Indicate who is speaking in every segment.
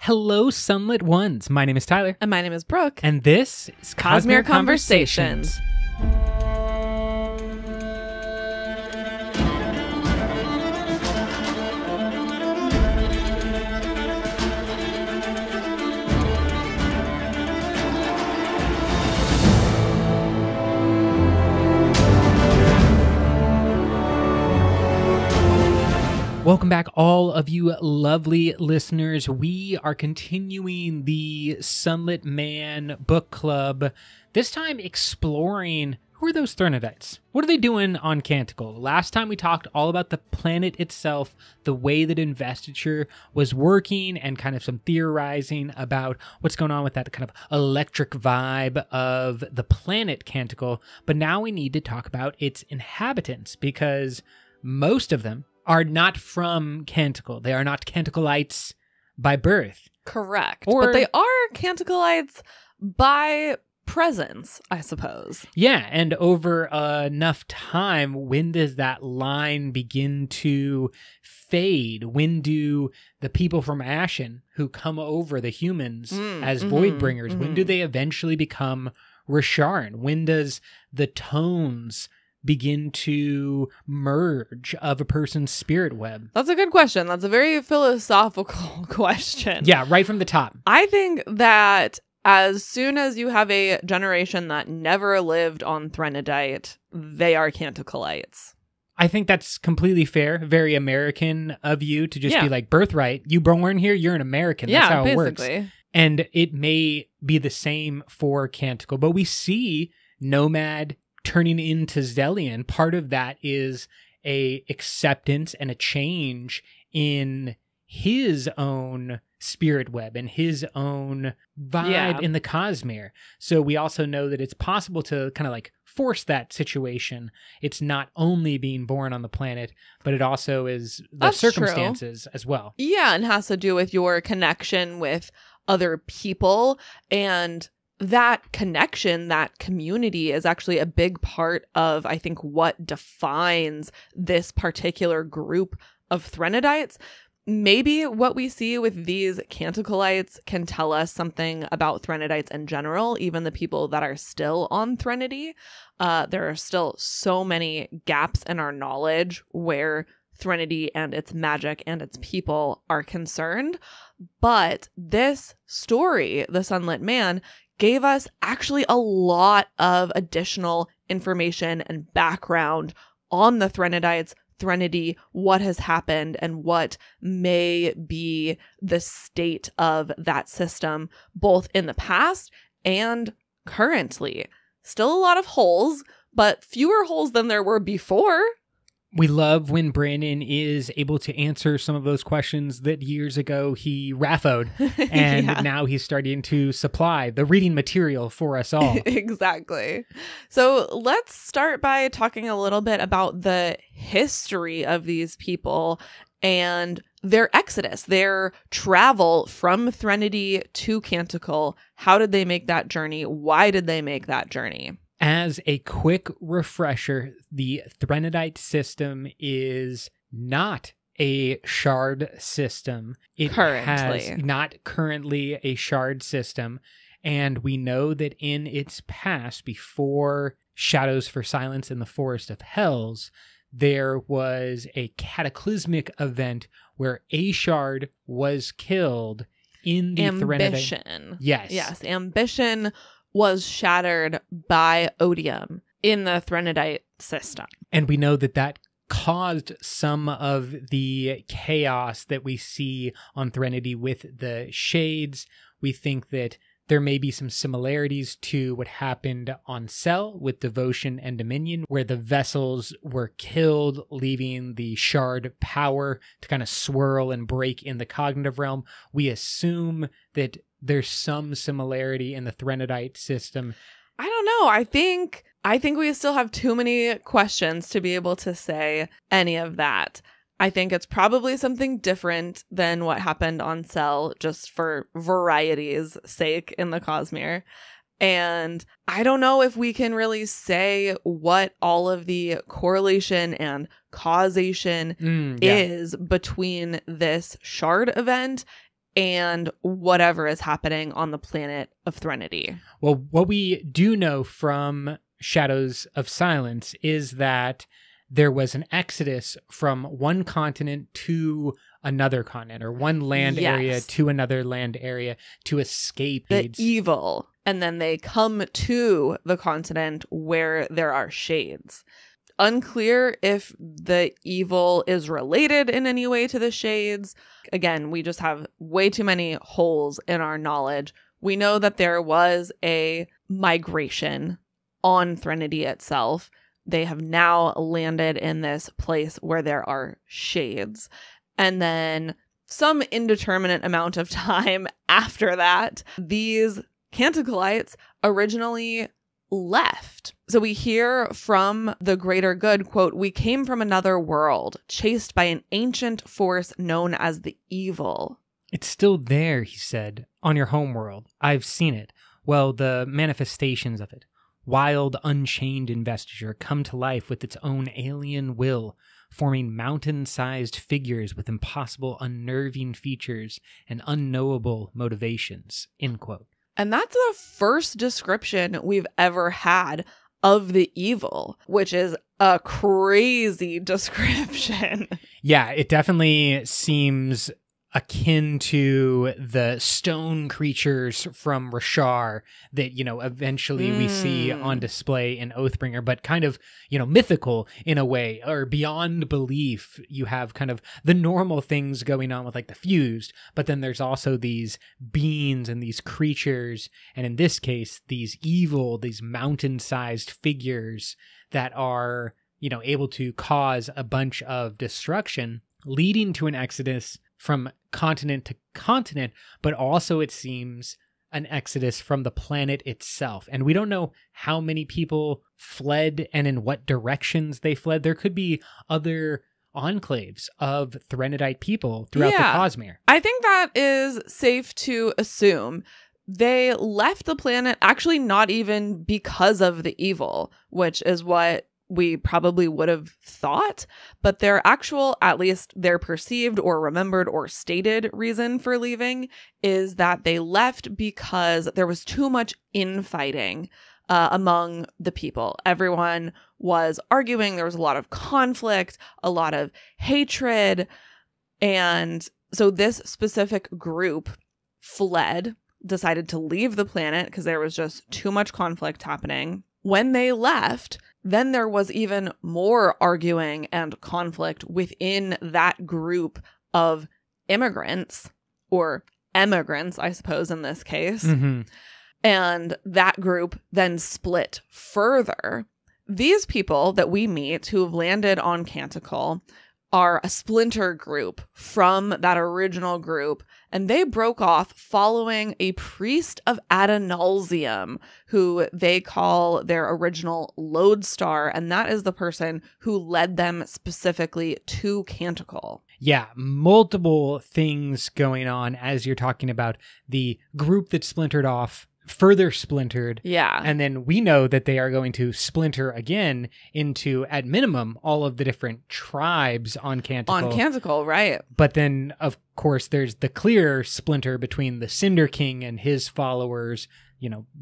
Speaker 1: Hello, Sunlit Ones. My name is Tyler.
Speaker 2: And my name is Brooke.
Speaker 1: And this is
Speaker 2: Cosmere Conversations.
Speaker 1: Welcome back, all of you lovely listeners. We are continuing the Sunlit Man book club, this time exploring who are those Threnodites? What are they doing on Canticle? Last time we talked all about the planet itself, the way that investiture was working, and kind of some theorizing about what's going on with that kind of electric vibe of the planet Canticle. But now we need to talk about its inhabitants, because most of them are not from Canticle. They are not Canticleites by birth.
Speaker 2: Correct. But they are Canticleites by presence, I suppose.
Speaker 1: Yeah, and over enough time, when does that line begin to fade? When do the people from Ashen who come over the humans as Voidbringers, when do they eventually become Rasharn? When does the tones begin to merge of a person's spirit web?
Speaker 2: That's a good question. That's a very philosophical question.
Speaker 1: Yeah, right from the top.
Speaker 2: I think that as soon as you have a generation that never lived on Threnodite, they are Canticleites.
Speaker 1: I think that's completely fair. Very American of you to just be like, birthright. You born here, you're an American. That's how it works. And it may be the same for Canticle, but we see Nomad turning into Zellian. Part of that is a acceptance and a change in his own spirit web and his own vibe in the Cosmere. So we also know that it's possible to kind of like force that situation. It's not only being born on the planet, but it also is the circumstances as well.
Speaker 2: Yeah, and has to do with your connection with other people, and that connection, that community is actually a big part of, I think, what defines this particular group of Threnodites. Maybe what we see with these Canticleites can tell us something about Threnodites in general, even the people that are still on Threnody. There are still so many gaps in our knowledge where Threnody and its magic and its people are concerned. But this story, The Sunlit Man, gave us actually a lot of additional information and background on the Threnodites, Threnody, what has happened, and what may be the state of that system, both in the past and currently. Still a lot of holes, but fewer holes than there were before.
Speaker 1: We love when Brandon is able to answer some of those questions that years ago he raffoed, and now he's starting to supply the reading material for us all.
Speaker 2: Exactly. So let's start by talking a little bit about the history of these people and their exodus, their travel from Threnody to Canticle. How did they make that journey? Why did they make that journey?
Speaker 1: As a quick refresher, the Threnodite system is not a shard system. It has not currently a shard system. And we know that in its past, before Shadows for Silence in the Forest of Hells, there was a cataclysmic event where a shard was killed in the Threnodite.
Speaker 2: Yes, Ambition was shattered by Odium in the Threnodite system.
Speaker 1: And we know that that caused some of the chaos that we see on Threnody with the Shades. We think that there may be some similarities to what happened on Cell with Devotion and Dominion, where the vessels were killed, leaving the shard power to kind of swirl and break in the cognitive realm. We assume that there's some similarity in the Threnodite system.
Speaker 2: I don't know. I think we still have too many questions to be able to say any of that. I think it's probably something different than what happened on Cell, just for variety's sake in the Cosmere. And I don't know if we can really say what all of the correlation and causation is between this shard event and whatever is happening on the planet of Threnody.
Speaker 1: Well, what we do know from Shadows of Silence is that there was an exodus from one continent to another continent, or one land area to another land area to escape
Speaker 2: the evil. And then they come to the continent where there are shades. Unclear if the evil is related in any way to the shades. Again, we just have way too many holes in our knowledge. We know that there was a migration on Threnody itself. They have now landed in this place where there are shades. And then some indeterminate amount of time after that, these Canticleites originally left. So we hear from the greater good, quote, "We came from another world, chased by an ancient force known as the evil."
Speaker 1: It's still there, he said, on your homeworld. I've seen it. Well, the manifestations of it. Wild, unchained investiture come to life with its own alien will, forming mountain-sized figures with impossible, unnerving features and unknowable motivations, end quote.
Speaker 2: And that's the first description we've ever had of the evil, which is a crazy description.
Speaker 1: Yeah, it definitely seems akin to the stone creatures from Rashar that, eventually we see on display in Oathbringer, but kind of, mythical in a way, or beyond belief. You have kind of the normal things going on with like the fused, but then there's also these beings and these creatures, and in this case, these evil, these mountain-sized figures that are, able to cause a bunch of destruction, leading to an exodus from continent to continent, but also it seems an exodus from the planet itself. And we don't know how many people fled and in what directions they fled. There could be other enclaves of Threnodite people throughout the Cosmere.
Speaker 2: I think that is safe to assume. They left the planet actually not even because of the evil, which is what we probably would have thought, but their actual, at least their perceived or remembered or stated reason for leaving is that they left because there was too much infighting among the people. Everyone was arguing. There was a lot of conflict, a lot of hatred. And so this specific group fled, decided to leave the planet because there was just too much conflict happening. When they left, then there was even more arguing and conflict within that group of immigrants, or emigrants, I suppose, in this case.
Speaker 1: Mm-hmm.
Speaker 2: And that group then split further. These people that we meet who have landed on Canticle are a splinter group from that original group, and they broke off following a priest of Adonalsium, who they call their original lodestar, and that is the person who led them specifically to Canticle.
Speaker 1: Yeah, multiple things going on as you're talking about the group that splintered off, further splintered.
Speaker 2: Yeah.
Speaker 1: And then we know that they are going to splinter again into, at minimum, all of the different tribes on Canticle.
Speaker 2: On Canticle, right.
Speaker 1: But then, of course, there's the clear splinter between the Cinder King and his followers,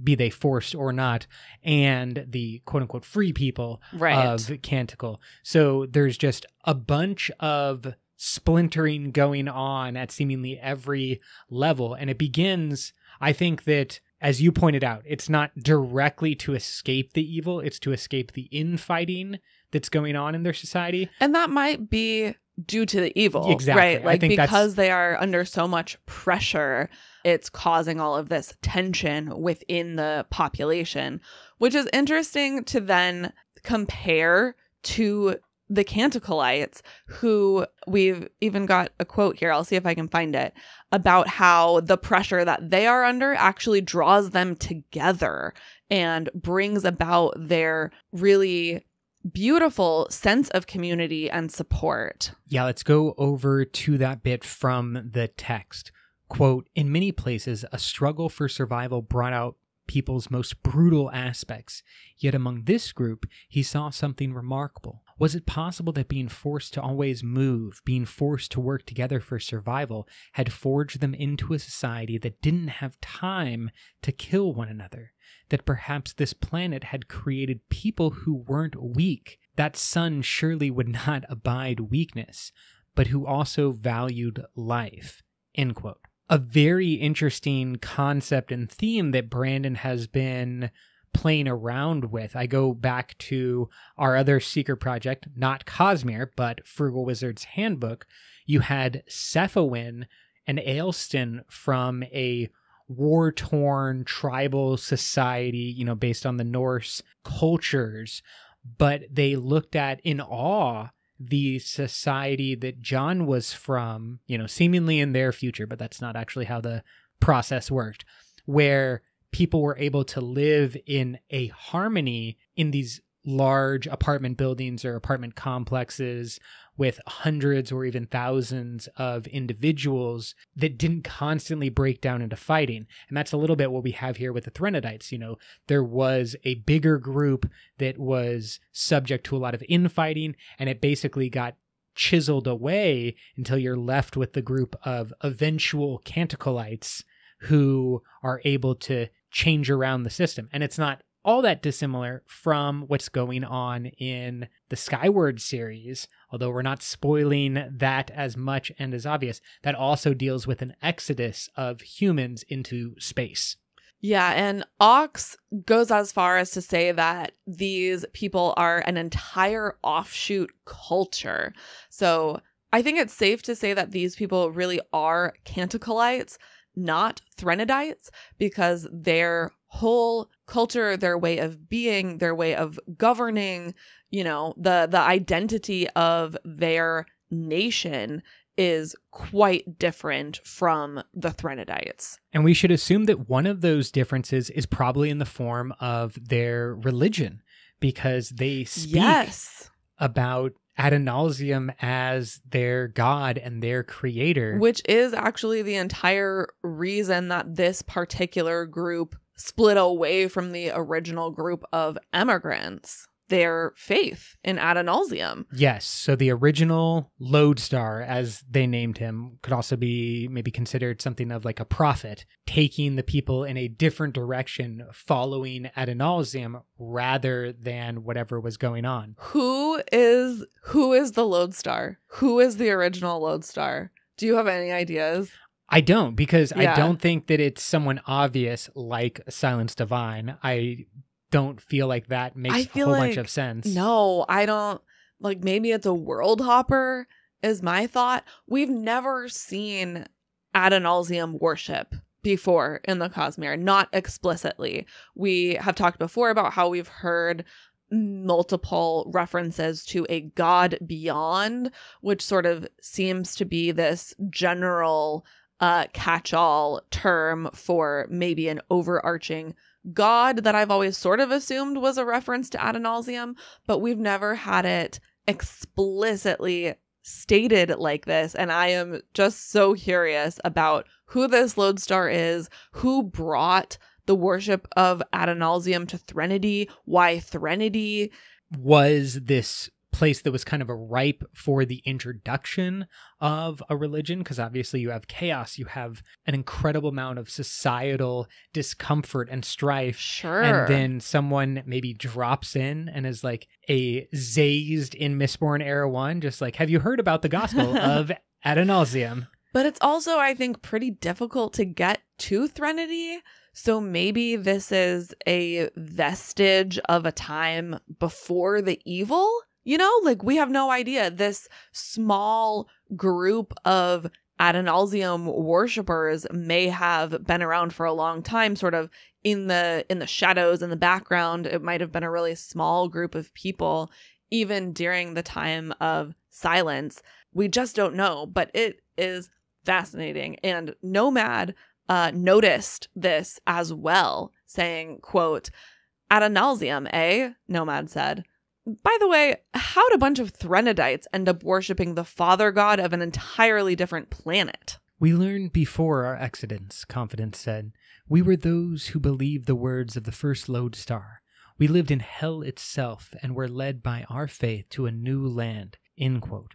Speaker 1: be they forced or not, and the quote-unquote free people of Canticle. So there's just a bunch of splintering going on at seemingly every level. And it begins, I think that, as you pointed out, it's not directly to escape the evil, it's to escape the infighting that's going on in their society.
Speaker 2: And that might be due to the evil.
Speaker 1: Exactly.
Speaker 2: Right? Like, because they are under so much pressure, it's causing all of this tension within the population, which is interesting to then compare to the Canticleites, who we've even got a quote here, I'll see if I can find it, about how the pressure that they are under actually draws them together and brings about their really beautiful sense of community and support.
Speaker 1: Yeah, let's go over to that bit from the text. Quote, "In many places, a struggle for survival brought out people's most brutal aspects. Yet among this group, he saw something remarkable. Was it possible that being forced to always move, being forced to work together for survival, had forged them into a society that didn't have time to kill one another? That perhaps this planet had created people who weren't weak. That sun surely would not abide weakness, but who also valued life. End quote. A very interesting concept and theme that Brandon has been playing around with. I go back to our other secret project, not Cosmere, but Frugal Wizard's Handbook. You had Cephawin and Aelston from a war-torn tribal society, based on the Norse cultures, but they looked at in awe the society that John was from, seemingly in their future, but that's not actually how the process worked, where people were able to live in a harmony in these large apartment buildings or apartment complexes with hundreds or even thousands of individuals that didn't constantly break down into fighting. And that's a little bit what we have here with the Threnodites. There was a bigger group that was subject to a lot of infighting, and it basically got chiseled away until you're left with the group of eventual Canticleites who are able to change around the system. And it's not all that dissimilar from what's going on in the Skyward series, although we're not spoiling that as much and as obvious. That also deals with an exodus of humans into space.
Speaker 2: Yeah, and Ox goes as far as to say that these people are an entire offshoot culture. So I think it's safe to say that these people really are Canticleites, not Threnodites, because their whole culture, their way of being, their way of governing, the identity of their nation is quite different from the Threnodites.
Speaker 1: And we should assume that one of those differences is probably in the form of their religion, because they speak about Adonalsium as their god and their creator.
Speaker 2: Which is actually the entire reason that this particular group split away from the original group of emigrants. Their faith in Adonalsium.
Speaker 1: Yes, so the original Lodestar, as they named him, could also be maybe considered something of like a prophet, taking the people in a different direction, following Adonalsium rather than whatever was going on.
Speaker 2: Who is the Lodestar? Who is the original Lodestar? Do you have any ideas?
Speaker 1: I don't, because I don't think that it's someone obvious like Silence Divine. I don't feel like that makes a whole bunch of sense.
Speaker 2: No, I don't. Like, maybe it's a world hopper is my thought. We've never seen Adonalsium worship before in the Cosmere, not explicitly. We have talked before about how we've heard multiple references to a god beyond, which sort of seems to be this general catch-all term for maybe an overarching god that I've always sort of assumed was a reference to Adonalsium, but we've never had it explicitly stated like this. And I am just so curious about who this Lodestar is, who brought the worship of Adonalsium to Threnody, why Threnody.
Speaker 1: Was this place that was kind of a ripe for the introduction of a religion? Because obviously you have chaos, you have an incredible amount of societal discomfort and strife.
Speaker 2: Sure.
Speaker 1: And then someone maybe drops in and is like a Zazed in Mistborn Era 1, just like, have you heard about the gospel of Adonalsium?
Speaker 2: But it's also, I think, pretty difficult to get to Threnody. So maybe this is a vestige of a time before the evil. Like, we have no idea. This small group of Adonalsium worshippers may have been around for a long time, sort of in the shadows, in the background. It might have been a really small group of people, even during the time of silence. We just don't know, but it is fascinating. And Nomad noticed this as well, saying, quote, "Adonalsium, eh?" Nomad said. By the way, how'd a bunch of Threnodites end up worshipping the father god of an entirely different planet?
Speaker 1: We learned before our exodus, Confidence said. We were those who believed the words of the first lodestar. We lived in hell itself and were led by our faith to a new land, end quote.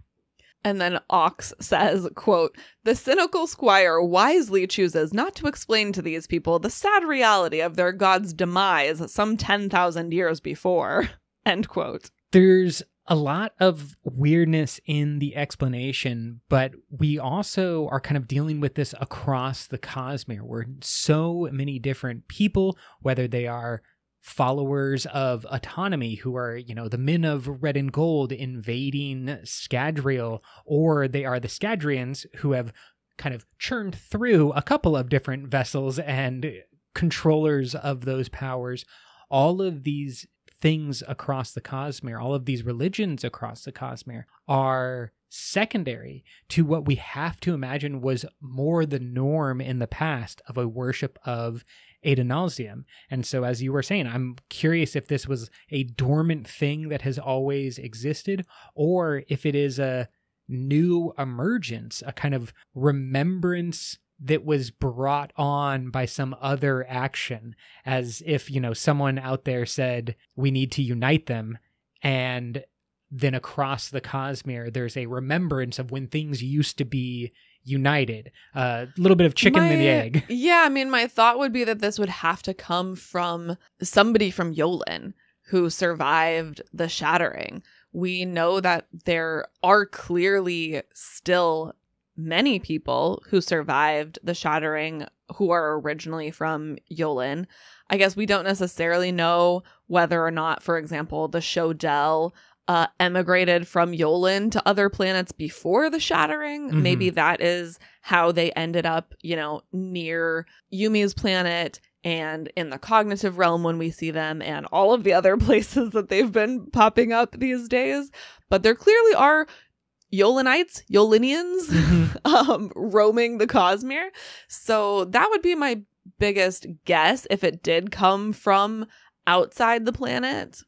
Speaker 2: And then Ox says, quote, the cynical squire wisely chooses not to explain to these people the sad reality of their god's demise some 10,000 years before, end quote.
Speaker 1: There's a lot of weirdness in the explanation, but we also are kind of dealing with this across the Cosmere, where so many different people, whether they are followers of autonomy who are, the men of red and gold invading Scadrial, or they are the Scadrians who have kind of churned through a couple of different vessels and controllers of those powers. All of these things across the Cosmere, all of these religions across the Cosmere are secondary to what we have to imagine was more the norm in the past of a worship of Adenalsium. And so, as you were saying, I'm curious if this was a dormant thing that has always existed, or if it is a new emergence, a kind of remembrance that was brought on by some other action, as if, someone out there said, we need to unite them, and then across the Cosmere, there's a remembrance of when things used to be united. A little bit of chicken and the egg.
Speaker 2: Yeah, I mean, my thought would be that this would have to come from somebody from Yolen who survived the Shattering. We know that there are clearly still many people who survived the Shattering who are originally from Yolen. I guess we don't necessarily know whether or not, for example, the Shodel emigrated from Yolen to other planets before the Shattering.
Speaker 1: Mm-hmm.
Speaker 2: Maybe that is how they ended up, near Yumi's planet and in the cognitive realm when we see them, and all of the other places that they've been popping up these days. But there clearly are Yolenites, Yolinians, roaming the Cosmere. So that would be my biggest guess if it did come from outside the planet.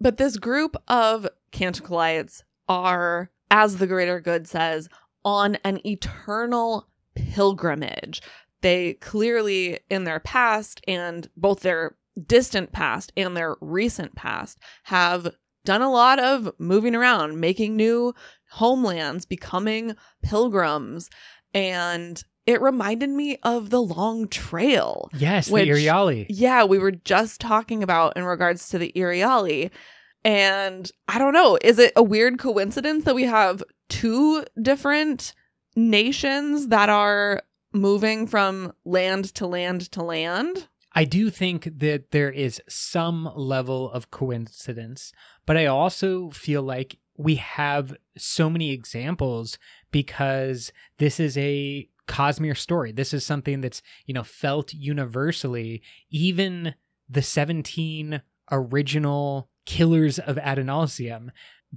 Speaker 2: But this group of Canticleites are, as the greater good says, on an eternal pilgrimage. They clearly, in their past, and both their distant past and their recent past, have done a lot of moving around, making new homelands, becoming pilgrims. And it reminded me of the Long Trail.
Speaker 1: Yes, the Iriali.
Speaker 2: Yeah, we were just talking about in regards to the Iriali. And I don't know, is it a weird coincidence that we have two different nations that are moving from land to land to land?
Speaker 1: I do think that there is some level of coincidence, but I also feel like we have so many examples because this is a Cosmere story. This is something that's, felt universally. Even the 17 original killers of Adenalsium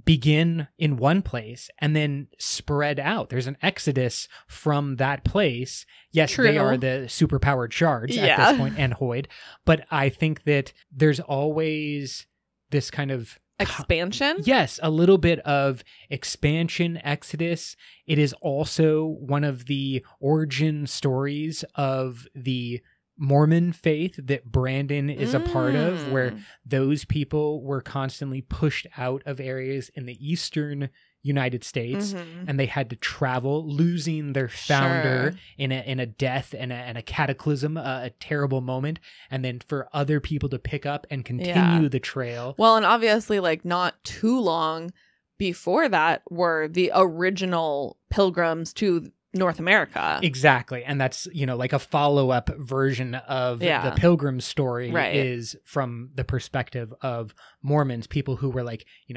Speaker 1: begin in one place and then spread out. There's an exodus from that place. Yes,
Speaker 2: True.
Speaker 1: They are the superpowered shards at this point, and Hoyd. But I think that there's always this kind of
Speaker 2: expansion?
Speaker 1: Yes, a little bit of expansion, exodus. It is also one of the origin stories of the Mormon faith that Brandon is a part of, where those people were constantly pushed out of areas in the eastern United States, and they had to travel, losing their founder in a death and a cataclysm, a terrible moment, and then for other people to pick up and continue the trail.
Speaker 2: Well, and obviously, not too long before that were the original pilgrims to North America.
Speaker 1: Exactly. And that's, like a follow-up version of the Pilgrim story is from the perspective of Mormons, people who were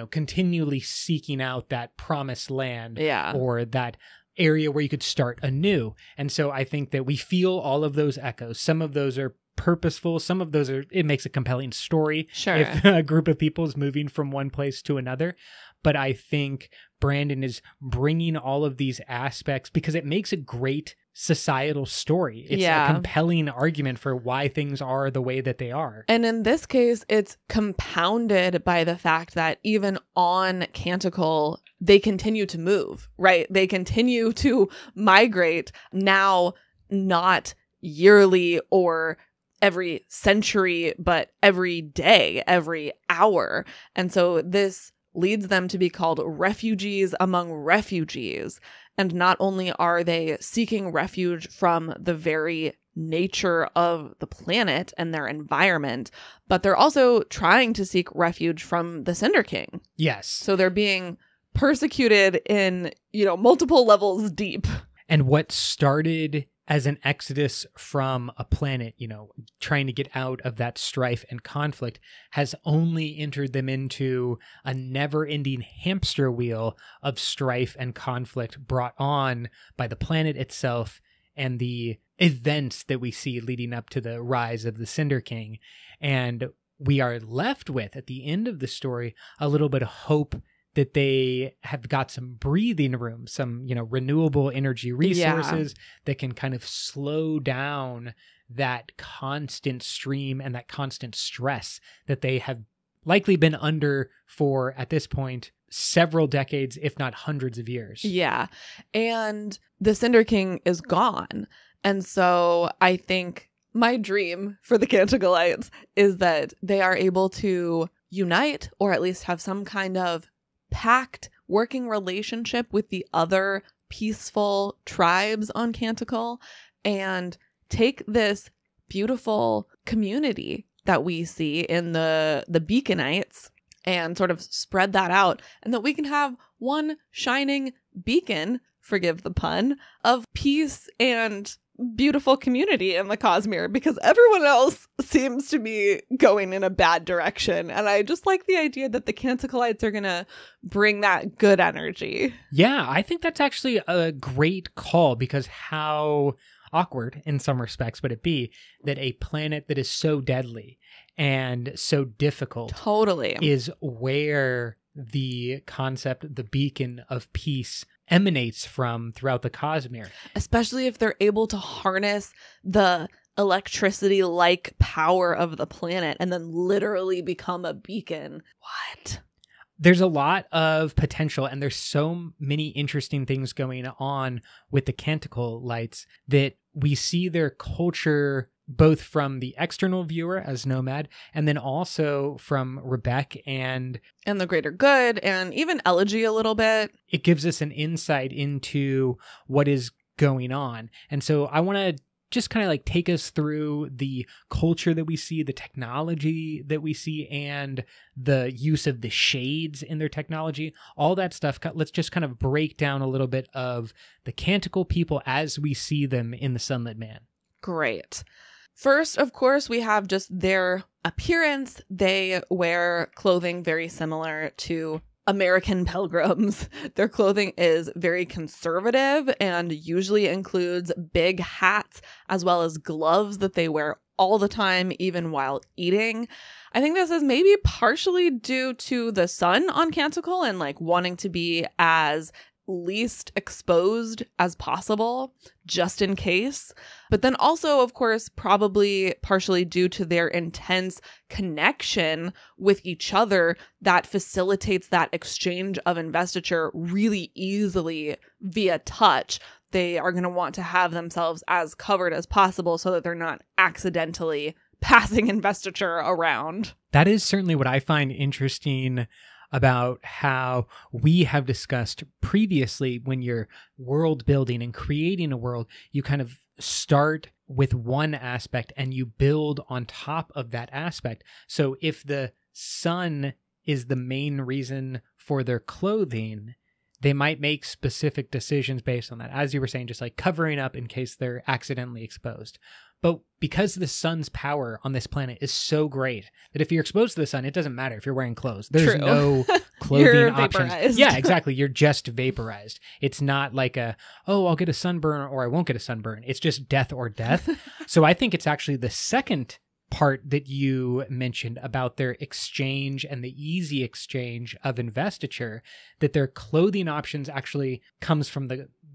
Speaker 1: continually seeking out that promised land or that area where you could start anew. And so I think that we feel all of those echoes. Some of those are purposeful. Some of those it makes a compelling story if a group of people is moving from one place to another. But I think Brandon is bringing all of these aspects because it makes a great societal story. It's
Speaker 2: Yeah.
Speaker 1: a compelling argument for why things are the way that they are.
Speaker 2: And in this case, it's compounded by the fact that even on Canticle, they continue to move, right? They continue to migrate, now not yearly or every century, but every day, every hour. And so this leads them to be called refugees among refugees. And not only are they seeking refuge from the very nature of the planet and their environment, but they're also trying to seek refuge from the Cinder King.
Speaker 1: Yes.
Speaker 2: So they're being persecuted in, multiple levels deep.
Speaker 1: And what started as an exodus from a planet, trying to get out of that strife and conflict, has only entered them into a never-ending hamster wheel of strife and conflict brought on by the planet itself and the events that we see leading up to the rise of the Cinder King. And we are left with, at the end of the story, a little bit of hope that they have got some breathing room, some, renewable energy resources that can kind of slow down that constant stream and that constant stress that they have likely been under for, at this point, several decades, if not hundreds of years.
Speaker 2: Yeah. And the Cinder King is gone. And so I think my dream for the Canticleites is that they are able to unite, or at least have some kind of pact working relationship with the other peaceful tribes on Canticle, and take this beautiful community that we see in the Beaconites and sort of spread that out, and that we can have one shining beacon, forgive the pun, of peace and beautiful community in the Cosmere, because everyone else seems to be going in a bad direction. And I just like the idea that the Canticleites are going to bring that good energy.
Speaker 1: Yeah, I think that's actually a great call, because how awkward in some respects would it be that a planet that is so deadly and so difficult
Speaker 2: Totally
Speaker 1: is where the concept, the beacon of peace, emanates from throughout the Cosmere.
Speaker 2: Especially if they're able to harness the electricity-like power of the planet and then literally become a beacon. What?
Speaker 1: There's a lot of potential, and there's so many interesting things going on with the Canticleites that we see their culture both from the external viewer as Nomad, and then also from Rebecca and
Speaker 2: the greater good, and even Elegy a little bit.
Speaker 1: It gives us an insight into what is going on. And so I want to just kind of like take us through the culture that we see, the technology that we see, and the use of the shades in their technology, all that stuff. Let's just kind of break down a little bit of the Canticle people as we see them in the Sunlit Man.
Speaker 2: Great. First, of course, we have just their appearance. They wear clothing very similar to American pilgrims. Their clothing is very conservative and usually includes big hats as well as gloves that they wear all the time, even while eating. I think this is maybe partially due to the sun on Canticle and like wanting to be as least exposed as possible, just in case. But then also, of course, probably partially due to their intense connection with each other that facilitates that exchange of investiture really easily via touch. They are going to want to have themselves as covered as possible so that they're not accidentally passing investiture around.
Speaker 1: That is certainly what I find interesting about how we have discussed previously. When you're world building and creating a world, you kind of start with one aspect and you build on top of that aspect. So if the sun is the main reason for their clothing, they might make specific decisions based on that. As you were saying, just like covering up in case they're accidentally exposed. But because the sun's power on this planet is so great that if you're exposed to the sun, it doesn't matter if you're wearing clothes. There's
Speaker 2: True.
Speaker 1: no clothing
Speaker 2: You're
Speaker 1: options.
Speaker 2: vaporized.
Speaker 1: Yeah, exactly. You're just vaporized. It's not like I'll get a sunburn or I won't get a sunburn. It's just death or death. So I think it's actually the second part that you mentioned about their exchange and the easy exchange of investiture, that their clothing options actually comes from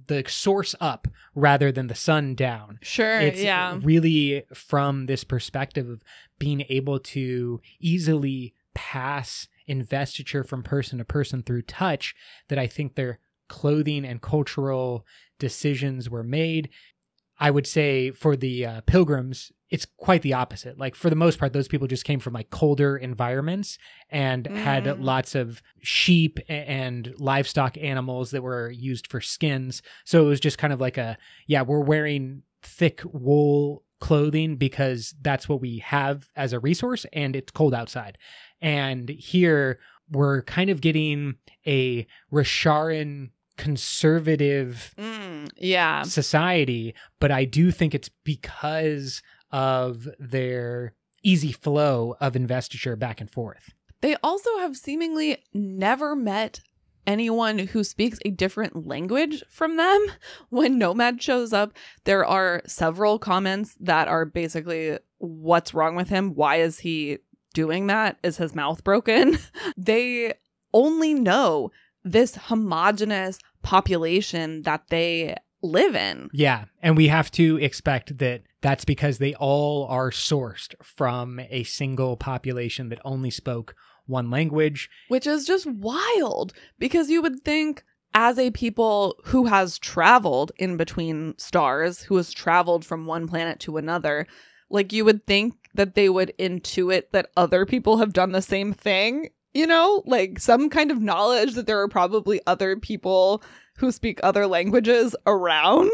Speaker 1: the source up rather than the sun down.
Speaker 2: Sure,
Speaker 1: It's
Speaker 2: yeah.
Speaker 1: really from this perspective of being able to easily pass investiture from person to person through touch that I think their clothing and cultural decisions were made. I would say for the pilgrims, it's quite the opposite. Like for the most part, those people just came from like colder environments and had lots of sheep and livestock animals that were used for skins. So it was just kind of like we're wearing thick wool clothing because that's what we have as a resource and it's cold outside. And here we're kind of getting a Rasharan conservative society, but I do think it's because of their easy flow of investiture back and forth.
Speaker 2: They also have seemingly never met anyone who speaks a different language from them. When Nomad shows up, there are several comments that are basically, what's wrong with him? Why is he doing that? Is his mouth broken? They only know this homogenous population that they live in.
Speaker 1: Yeah, and we have to expect that that's because they all are sourced from a single population that only spoke one language.
Speaker 2: Which is just wild, because you would think as a people who has traveled in between stars, who has traveled from one planet to another, like you would think that they would intuit that other people have done the same thing. You know, like some kind of knowledge that there are probably other people who speak other languages around.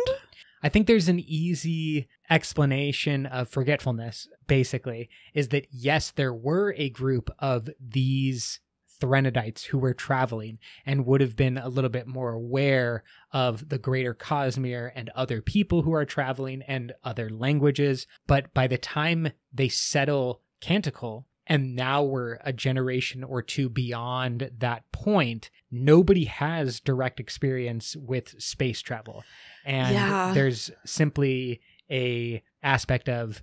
Speaker 1: I think there's an easy explanation of forgetfulness, basically, is that yes, there were a group of these Threnodites who were traveling and would have been a little bit more aware of the greater Cosmere and other people who are traveling and other languages. But by the time they settle Canticle, and now we're a generation or two beyond that point, nobody has direct experience with space travel. And there's simply a aspect of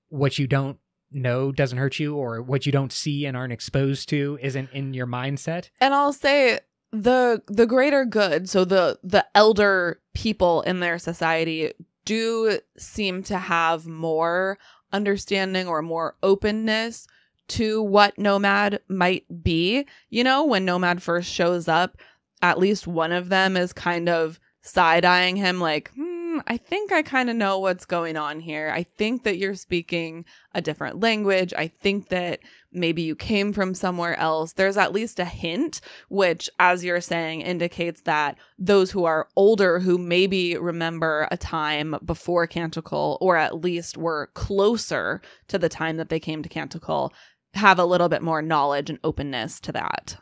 Speaker 1: what you don't know doesn't hurt you, or what you don't see and aren't exposed to isn't in your mindset.
Speaker 2: And I'll say the greater good, so the elder people in their society do seem to have more understanding or more openness to what Nomad might be. You know, when Nomad first shows up, at least one of them is kind of side-eyeing him like, I think I kind of know what's going on here. I think that you're speaking a different language. I think that maybe you came from somewhere else. There's at least a hint, which, as you're saying, indicates that those who are older, who maybe remember a time before Canticle, or at least were closer to the time that they came to Canticle, have a little bit more knowledge and openness to that.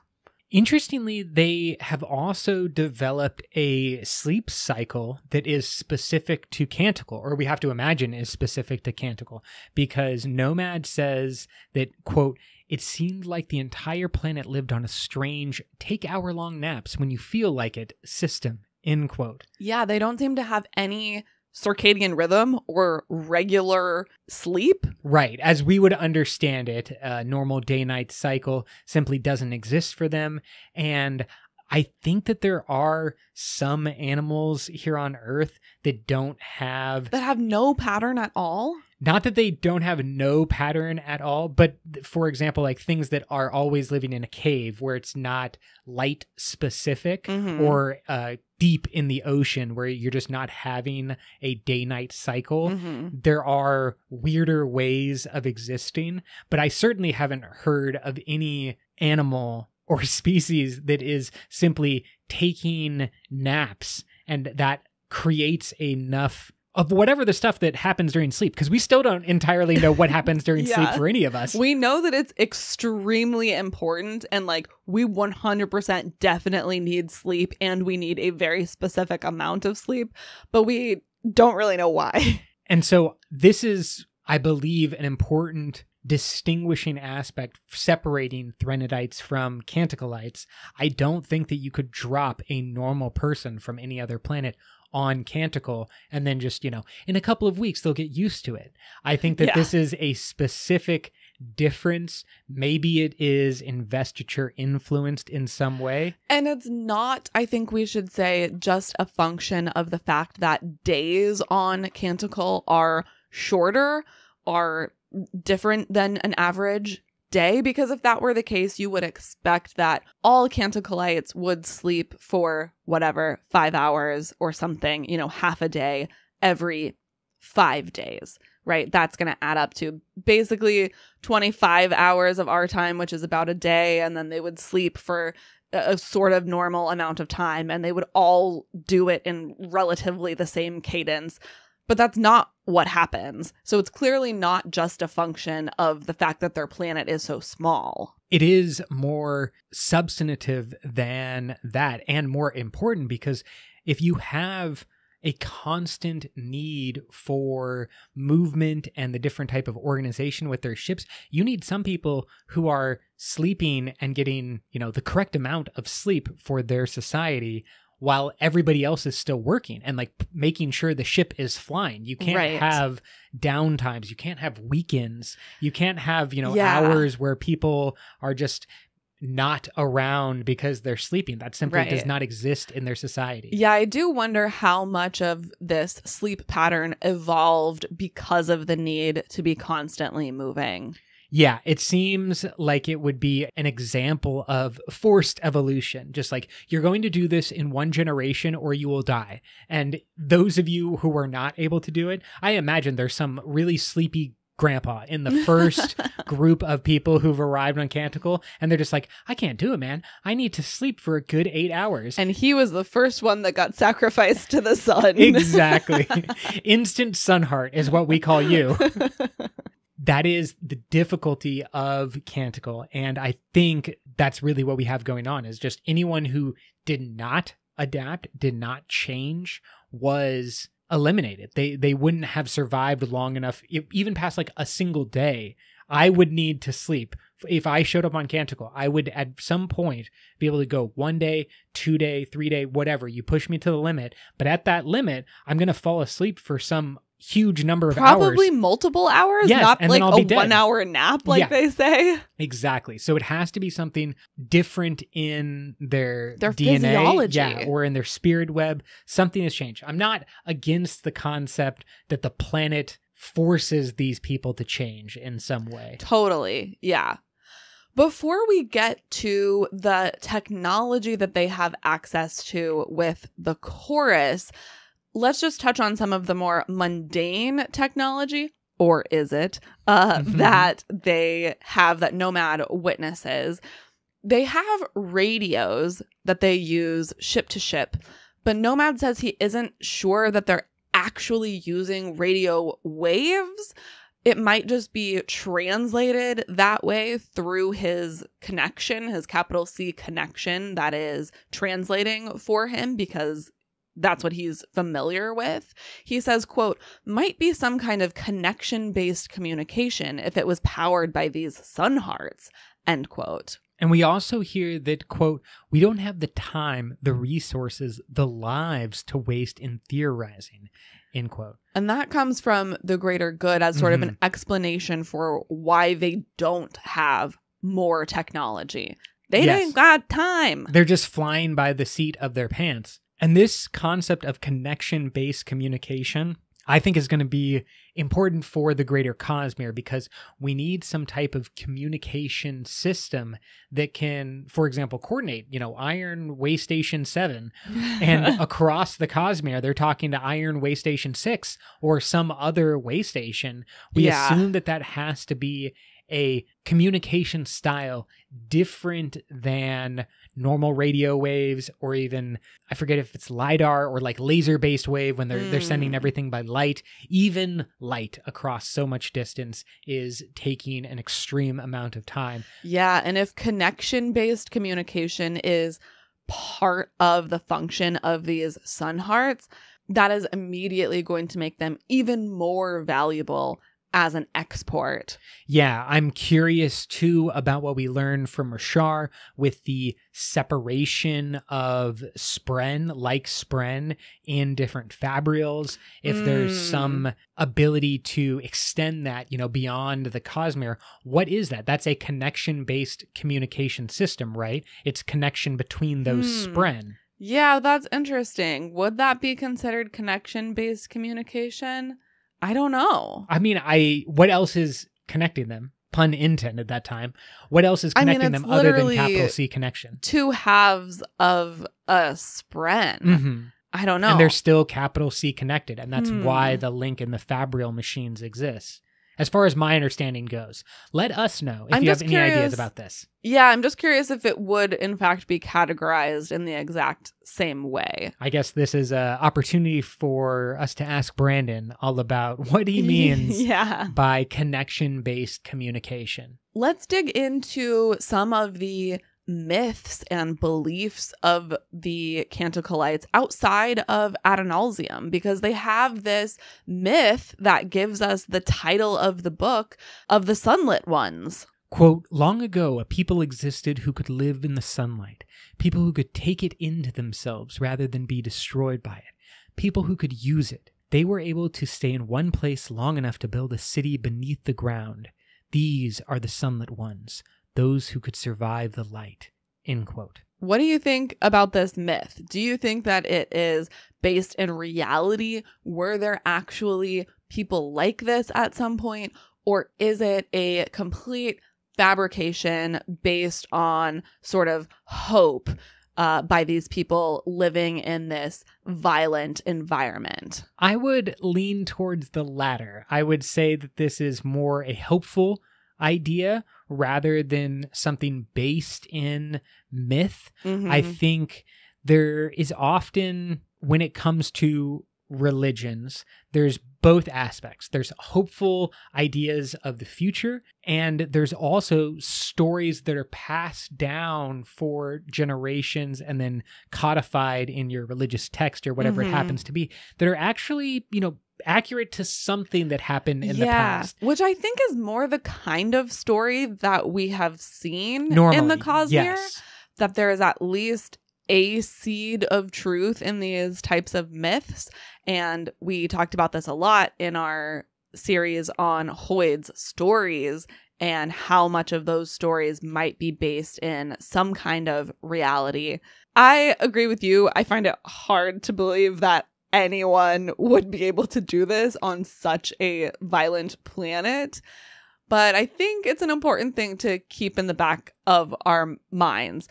Speaker 1: Interestingly, they have also developed a sleep cycle that is specific to Canticle, or we have to imagine is specific to Canticle, because Nomad says that, quote, it seemed like the entire planet lived on a strange take-hour-long naps when you feel like it system, end quote.
Speaker 2: Yeah, they don't seem to have any circadian rhythm or regular sleep.
Speaker 1: Right. As we would understand it, a normal day-night cycle simply doesn't exist for them. And I think that there are some animals here on Earth that
Speaker 2: have no pattern at all.
Speaker 1: Not that they don't have no pattern at all, but for example, like things that are always living in a cave where it's not light specific, or deep in the ocean where you're just not having a day-night cycle. There are weirder ways of existing, but I certainly haven't heard of any animal or species that is simply taking naps and that creates enough of whatever the stuff that happens during sleep, because we still don't entirely know what happens during sleep for any of us.
Speaker 2: We know that it's extremely important, and like we 100% definitely need sleep, and we need a very specific amount of sleep, but we don't really know why.
Speaker 1: And so this is, I believe, an important distinguishing aspect separating Threnodites from Canticleites. I don't think that you could drop a normal person from any other planet on Canticle and then just, in a couple of weeks they'll get used to it. I think that this is a specific difference. Maybe it is investiture influenced in some way.
Speaker 2: And it's not, I think we should say, just a function of the fact that days on Canticle are shorter, are different than an average day, because if that were the case, you would expect that all Canticleites would sleep for whatever, 5 hours or something, half a day every 5 days, right? That's going to add up to basically 25 hours of our time, which is about a day. And then they would sleep for a sort of normal amount of time, and they would all do it in relatively the same cadence. But that's not what happens. So it's clearly not just a function of the fact that their planet is so small.
Speaker 1: It is more substantive than that, and more important, because if you have a constant need for movement and the different type of organization with their ships, you need some people who are sleeping and getting, the correct amount of sleep for their society, while everybody else is still working and making sure the ship is flying. You can't have downtimes. You can't have weekends. You can't have, hours where people are just not around because they're sleeping. That simply does not exist in their society.
Speaker 2: Yeah, I do wonder how much of this sleep pattern evolved because of the need to be constantly moving.
Speaker 1: Yeah, it seems like it would be an example of forced evolution. Just like, you're going to do this in one generation or you will die. And those of you who are not able to do it, I imagine there's some really sleepy grandpa in the first group of people who've arrived on Canticle, and they're just like, I can't do it, man. I need to sleep for a good 8 hours.
Speaker 2: And he was the first one that got sacrificed to the sun.
Speaker 1: Exactly. Instant sun heart is what we call you. That is the difficulty of Canticle. And I think that's really what we have going on, is just anyone who did not adapt, did not change, was eliminated. They wouldn't have survived long enough, even past a single day. I would need to sleep. If I showed up on Canticle, I would at some point be able to go 1 day, 2 day, 3 day, whatever. You push me to the limit. But at that limit, I'm going to fall asleep for some huge number of hours.
Speaker 2: Probably multiple hours,
Speaker 1: yes,
Speaker 2: not
Speaker 1: and
Speaker 2: like
Speaker 1: then I'll
Speaker 2: a
Speaker 1: be
Speaker 2: 1
Speaker 1: dead.
Speaker 2: hour nap they say.
Speaker 1: Exactly. So it has to be something different in their DNA,
Speaker 2: physiology.
Speaker 1: Or in their spirit web. Something has changed. I'm not against the concept that the planet forces these people to change in some way.
Speaker 2: Totally. Yeah. Before we get to the technology that they have access to with the chorus, let's just touch on some of the more mundane technology, or is it, that they have, that Nomad witnesses. They have radios that they use ship to ship, but Nomad says he isn't sure that they're actually using radio waves. It might just be translated that way through his connection, his capital C connection that is translating for him, because that's what he's familiar with. He says, quote, might be some kind of connection-based communication if it was powered by these sun hearts, end quote.
Speaker 1: And we also hear that, quote, we don't have the time, the resources, the lives to waste in theorizing, end quote.
Speaker 2: And that comes from the greater good as sort of an explanation for why they don't have more technology. They ain't got time.
Speaker 1: They're just flying by the seat of their pants. And this concept of connection-based communication, I think, is going to be important for the greater Cosmere, because we need some type of communication system that can, for example, coordinate, Iron Waystation 7, and across the Cosmere, they're talking to Iron Waystation 6 or some other waystation. We assume that has to be a communication style different than normal radio waves, or even, I forget if it's LiDAR or laser-based wave when they're sending everything by light. Even light across so much distance is taking an extreme amount of time.
Speaker 2: Yeah, and if connection-based communication is part of the function of these sun hearts, that is immediately going to make them even more valuable as an export.
Speaker 1: Yeah, I'm curious too about what we learned from Rashar with the separation of spren in different fabrials. If there's some ability to extend that, beyond the Cosmere, what is that? That's a connection-based communication system, right? It's connection between those spren.
Speaker 2: Yeah, that's interesting. Would that be considered connection-based communication? I don't know.
Speaker 1: I mean, what else is connecting them? Pun intended that time. What else is connecting them other than capital C connection?
Speaker 2: Two halves of a spren. I don't know.
Speaker 1: And they're still capital C connected. And that's why the link in the fabrial machines exists. As far as my understanding goes, let us know if you have any ideas about this.
Speaker 2: Yeah, I'm just curious if it would, in fact, be categorized in the exact same way.
Speaker 1: I guess this is an opportunity for us to ask Brandon all about what he means by connection-based communication.
Speaker 2: Let's dig into some of the myths and beliefs of the Canticleites outside of Adonalsium, because they have this myth that gives us the title of the book of the Sunlit Ones.
Speaker 1: Quote, long ago, a people existed who could live in the sunlight, people who could take it into themselves rather than be destroyed by it, people who could use it. They were able to stay in one place long enough to build a city beneath the ground. These are the Sunlit Ones, those who could survive the light, end quote.
Speaker 2: What do you think about this myth? Do you think that it is based in reality? Were there actually people like this at some point? Or is it a complete fabrication based on sort of hope by these people living in this violent environment?
Speaker 1: I would lean towards the latter. I would say that this is more a hopeful idea rather than something based in myth. I think there is often, when it comes to religions, there's both aspects. There's hopeful ideas of the future, and there's also stories that are passed down for generations and then codified in your religious text or whatever it happens to be, that are actually, accurate to something that happened in the past.
Speaker 2: Which I think is more the kind of story that we have seen
Speaker 1: normally
Speaker 2: in the Cosmere.
Speaker 1: Yes.
Speaker 2: That there is at least a seed of truth in these types of myths. And we talked about this a lot in our series on Hoid's stories and how much of those stories might be based in some kind of reality. I agree with you. I find it hard to believe that anyone would be able to do this on such a violent planet. But I think it's an important thing to keep in the back of our minds.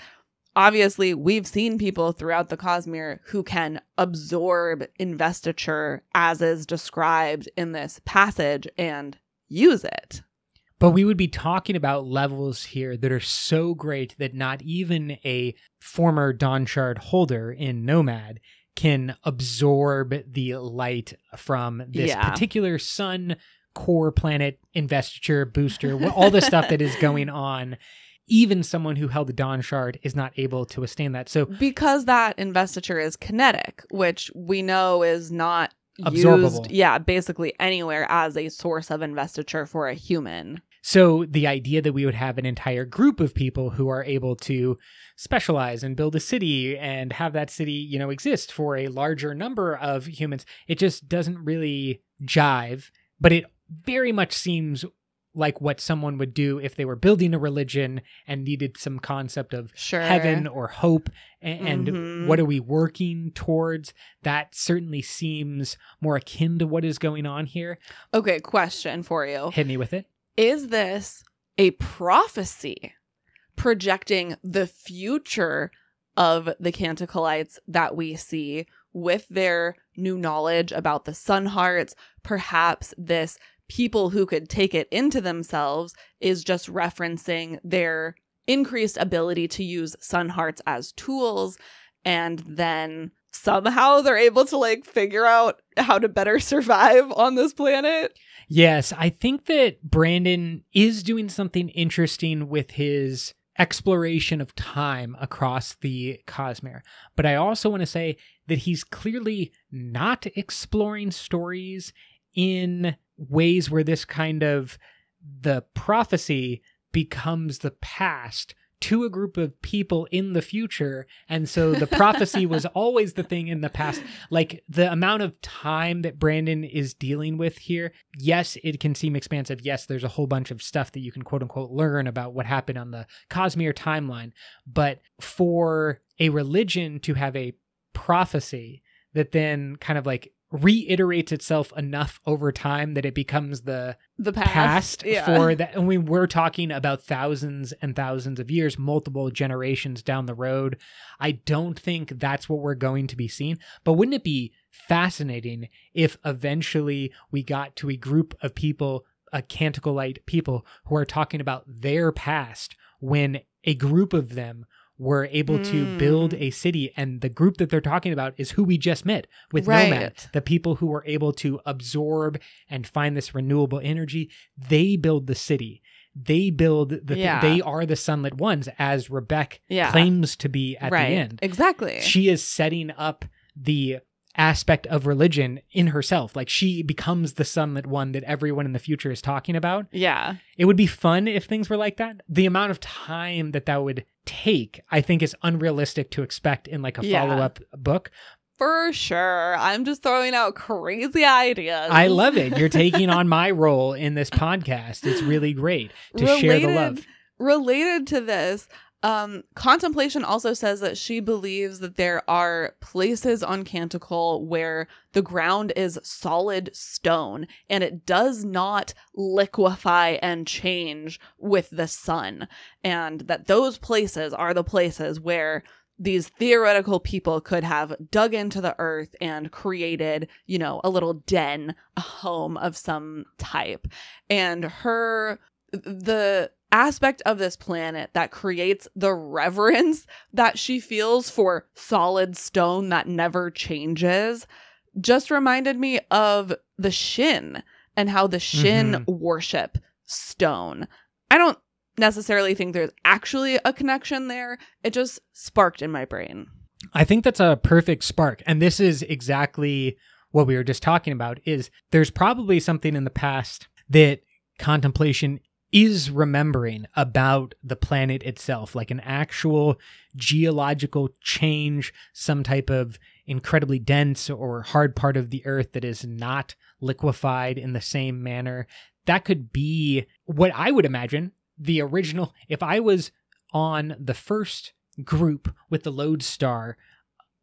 Speaker 2: Obviously, we've seen people throughout the Cosmere who can absorb investiture as is described in this passage and use it.
Speaker 1: But we would be talking about levels here that are so great that not even a former Dawn Shard holder in Nomad can absorb the light from this particular sun core planet investiture booster, all the stuff that is going on. Even someone who held the Dawn Shard is not able to withstand that. So
Speaker 2: because that investiture is kinetic, which we know is not
Speaker 1: absorbable.
Speaker 2: Used, basically anywhere as a source of investiture for a human.
Speaker 1: So the idea that we would have an entire group of people who are able to specialize and build a city and have that city, exist for a larger number of humans, it just doesn't really jive. But it very much seems like what someone would do if they were building a religion and needed some concept of heaven or hope and what are we working towards. That certainly seems more akin to what is going on here.
Speaker 2: Okay, question for you.
Speaker 1: Hit me with it.
Speaker 2: Is this a prophecy projecting the future of the Canticleites that we see with their new knowledge about the Sun Hearts? Perhaps this people who could take it into themselves is just referencing their increased ability to use Sun Hearts as tools, and then somehow they're able to figure out how to better survive on this planet.
Speaker 1: Yes, I think that Brandon is doing something interesting with his exploration of time across the Cosmere. But I also want to say that he's clearly not exploring stories in ways where this kind of the prophecy becomes the past to a group of people in the future. And so the prophecy was always the thing in the past. Like the amount of time that Brandon is dealing with here, yes, it can seem expansive. Yes, there's a whole bunch of stuff that you can quote unquote learn about what happened on the Cosmere timeline. But for a religion to have a prophecy that then kind of like reiterates itself enough over time that it becomes the past
Speaker 2: Yeah.
Speaker 1: for that. And we're talking about thousands and thousands of years, multiple generations down the road. I don't think that's what we're going to be seeing. But wouldn't it be fascinating if eventually we got to a group of people, a Canticleite people, who are talking about their past when a group of them were able to build a city, and the group that they're talking about is who we just met with Nomad, the people who were able to absorb and find this renewable energy. They build the city. They build they are the Sunlit Ones, as Rebecca claims to be at the end.
Speaker 2: Exactly.
Speaker 1: She is setting up the aspect of religion in herself. Like she becomes the Sunlit One that everyone in the future is talking about.
Speaker 2: Yeah.
Speaker 1: It would be fun if things were like that. The amount of time that would take, I think, is unrealistic to expect in like a follow-up book.
Speaker 2: For sure. I'm just throwing out crazy ideas.
Speaker 1: I love it. You're taking on my role in this podcast. It's really great to share the love.
Speaker 2: Related to this, Contemplation also says that she believes that there are places on Canticle where the ground is solid stone and it does not liquefy and change with the sun. And that those places are the places where these theoretical people could have dug into the earth and created, you know, a little den, a home of some type. And the aspect of this planet that creates the reverence that she feels for solid stone that never changes just reminded me of the Shin and how the Shin worship stone. I don't necessarily think there's actually a connection there. It just sparked in my brain.
Speaker 1: I think that's a perfect spark. And this is exactly what we were just talking about, is there's probably something in the past that Contemplation is remembering about the planet itself, like an actual geological change, some type of incredibly dense or hard part of the earth that is not liquefied in the same manner. That could be what I would imagine the original. If I was on the first group with the lodestar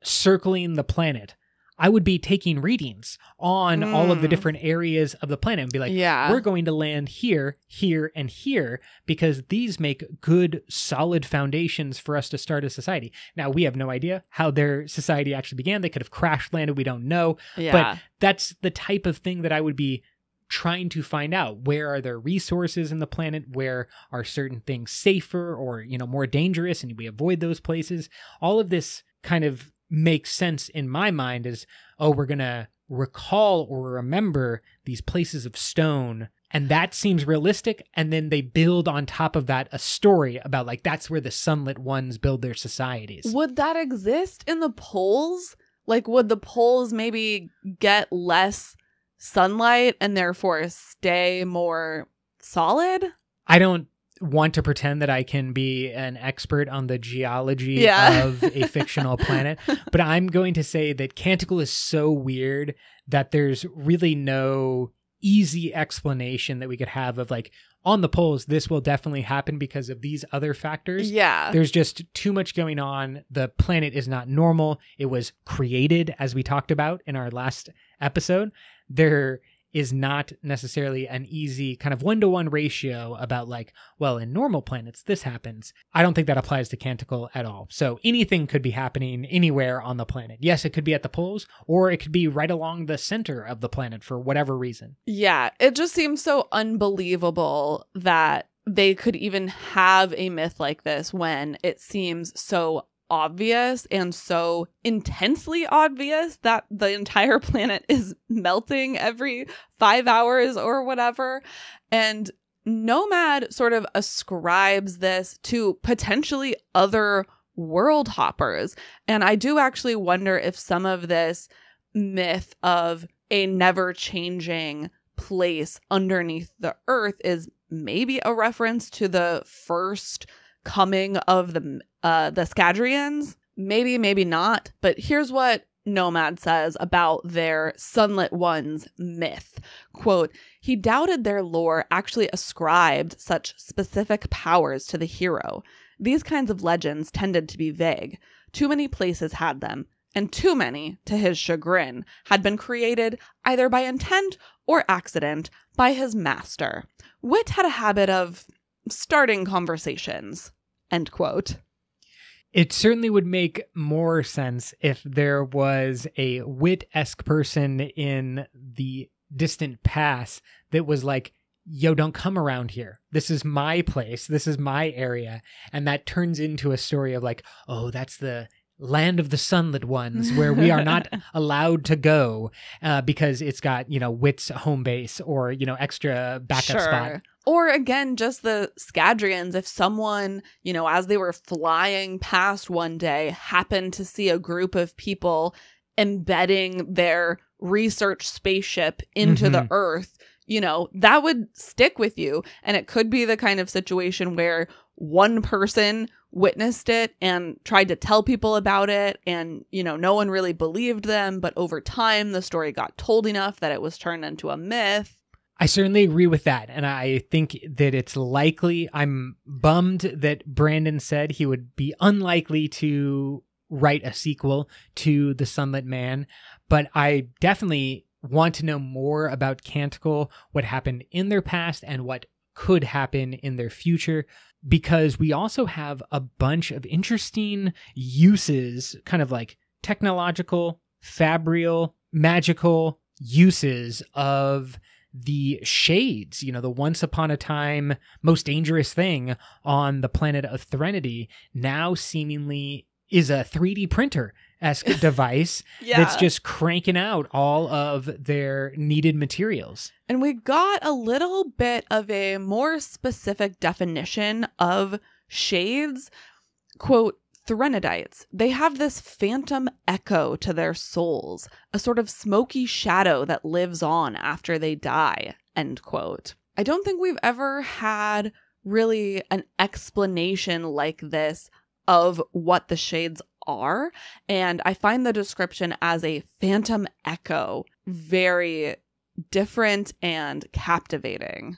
Speaker 1: circling the planet, I would be taking readings on all of the different areas of the planet and be like, we're going to land here, here, and here, because these make good, solid foundations for us to start a society. Now, we have no idea how their society actually began. They could have crash landed. We don't know. But that's the type of thing that I would be trying to find out. Where are there resources in the planet? Where are certain things safer or, you know, more dangerous, and we avoid those places? All of this kind of makes sense in my mind as, oh, we're going to recall or remember these places of stone. And that seems realistic. And then they build on top of that a story about like, that's where the Sunlit Ones build their societies.
Speaker 2: Would that exist in the poles? Like, would the poles maybe get less sunlight and therefore stay more solid?
Speaker 1: I don't want to pretend that I can be an expert on the geology of a fictional planet, but I'm going to say that Canticle is so weird that there's really no easy explanation that we could have of like, on the poles, this will definitely happen because of these other factors. There's just too much going on. The planet is not normal. It was created, as we talked about in our last episode. There is not necessarily an easy kind of 1-to-1 ratio about like, well, in normal planets, this happens. I don't think that applies to Canticle at all. So anything could be happening anywhere on the planet. Yes, it could be at the poles, or it could be right along the center of the planet for whatever reason.
Speaker 2: Yeah, it just seems so unbelievable that they could even have a myth like this when it seems so obvious and so intensely obvious that the entire planet is melting every 5 hours or whatever. And Nomad sort of ascribes this to potentially other world hoppers. And I do actually wonder if some of this myth of a never changing place underneath the earth is maybe a reference to the first coming of the Scadrians. Maybe not. But here's what Nomad says about their Sunlit One's myth. Quote, he doubted their lore actually ascribed such specific powers to the hero. These kinds of legends tended to be vague. Too many places had them, and too many, to his chagrin, had been created either by intent or accident by his master. Wit had a habit of starting conversations. End quote.
Speaker 1: It certainly would make more sense if there was a Wit-esque person in the distant past that was like, yo, don't come around here. This is my place. This is my area. And that turns into a story of like, oh, that's the land of the Sunlit Ones where we are not allowed to go because it's got, Wit's home base or, extra backup spot.
Speaker 2: Or again, just the Scadrians, if someone, as they were flying past one day, happened to see a group of people embedding their research spaceship into the Earth, that would stick with you. And it could be the kind of situation where one person witnessed it and tried to tell people about it. And, no one really believed them. But over time, the story got told enough that it was turned into a myth.
Speaker 1: I certainly agree with that. And I think that it's likely, I'm bummed that Brandon said he would be unlikely to write a sequel to The Sunlit Man. But I definitely want to know more about Canticle, what happened in their past and what could happen in their future, because we also have a bunch of interesting uses, kind of like technological, fabrial, magical uses of the shades, the once upon a time most dangerous thing on the planet of Threnody now seemingly is a 3D printer-esque device that's just cranking out all of their needed materials.
Speaker 2: And we got a little bit of a more specific definition of shades. Quote, Threnodites, they have this phantom echo to their souls, a sort of smoky shadow that lives on after they die, end quote. I don't think we've ever had really an explanation like this of what the shades are, and I find the description as a phantom echo very different and captivating.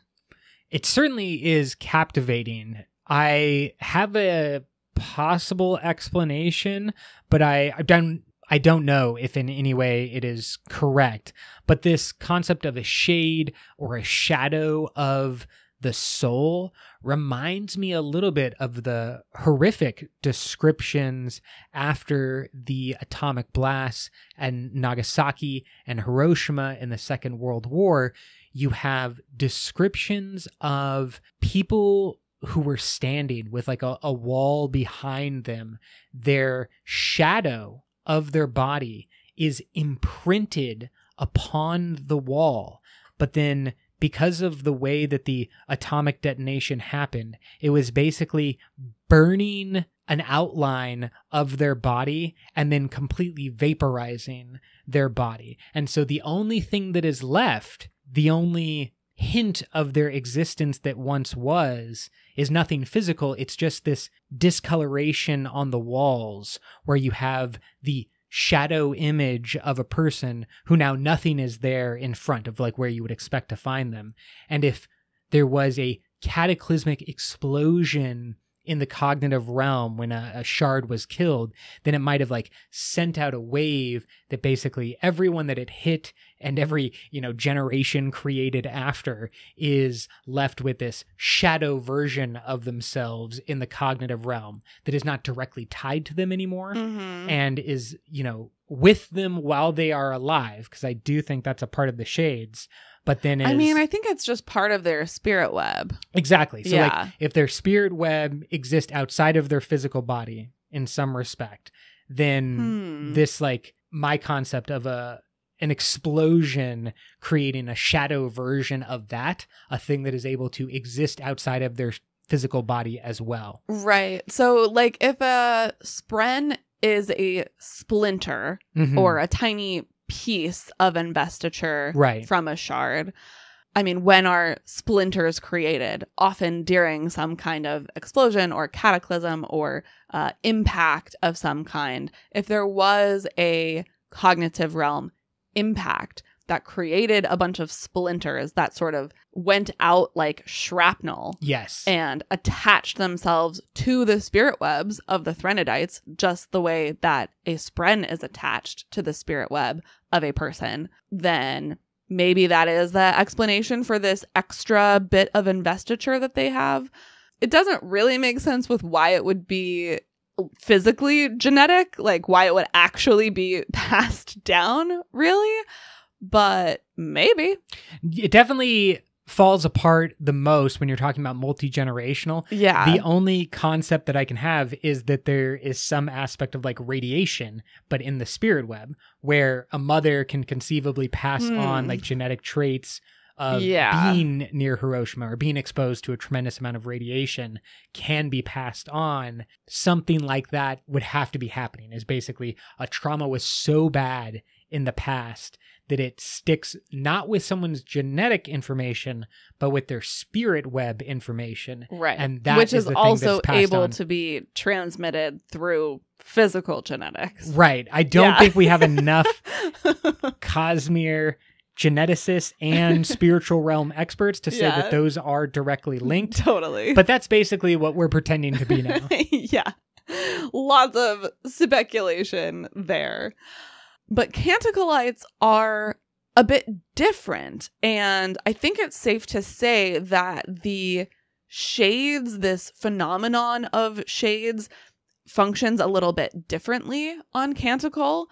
Speaker 1: It certainly is captivating. I have a possible explanation, but I don't know if in any way it is correct. But this concept of a shade or a shadow of the soul reminds me a little bit of the horrific descriptions after the atomic blasts and Nagasaki and Hiroshima in the Second World War. You have descriptions of people who were standing with like a wall behind them. Their shadow of their body is imprinted upon the wall. But then because of the way that the atomic detonation happened, it was basically burning an outline of their body and then completely vaporizing their body. And so the only thing that is left, the only hint of their existence that once was, is nothing physical. It's just this discoloration on the walls where you have the shadow image of a person who now nothing is there in front of like where you would expect to find them. And if there was a cataclysmic explosion in the cognitive realm when a shard was killed, then it might have like sent out a wave that basically everyone that it hit and every, generation created after is left with this shadow version of themselves in the cognitive realm that is not directly tied to them anymore and is, with them while they are alive. Because I do think that's a part of the shades. But then
Speaker 2: I think it's just part of their spirit web.
Speaker 1: Exactly. So like if their spirit web exists outside of their physical body in some respect, then this like my concept of an explosion creating a shadow version of that, a thing that is able to exist outside of their physical body as well.
Speaker 2: Right. So like if a spren is a splinter or a tiny piece of investiture from a shard, I mean, when are splinters created? Often during some kind of explosion or cataclysm or impact of some kind. If there was a cognitive realm impact that created a bunch of splinters that sort of went out like shrapnel.
Speaker 1: Yes.
Speaker 2: And attached themselves to the spirit webs of the Threnodites, just the way that a spren is attached to the spirit web of a person, then maybe that is the explanation for this extra bit of investiture that they have. It doesn't really make sense with why it would be physically genetic, like why it would actually be passed down, really. But maybe.
Speaker 1: It definitely falls apart the most when you're talking about multi-generational.
Speaker 2: Yeah.
Speaker 1: The only concept that I can have is that there is some aspect of like radiation, but in the spirit web, where a mother can conceivably pass on like genetic traits of being near Hiroshima or being exposed to a tremendous amount of radiation can be passed on. Something like that would have to be happening, is basically a trauma was so bad in the past that it sticks not with someone's genetic information, but with their spirit web information.
Speaker 2: Right.
Speaker 1: And that
Speaker 2: which is
Speaker 1: the
Speaker 2: also
Speaker 1: thing that's
Speaker 2: able
Speaker 1: on.
Speaker 2: to be transmitted through physical genetics.
Speaker 1: Right. I don't think we have enough Cosmere geneticists and spiritual realm experts to say that those are directly linked.
Speaker 2: Totally.
Speaker 1: But that's basically what we're pretending to be now.
Speaker 2: Yeah. Lots of speculation there. But Canticleites are a bit different. And I think it's safe to say that the shades, this phenomenon of shades, functions a little bit differently on Canticle.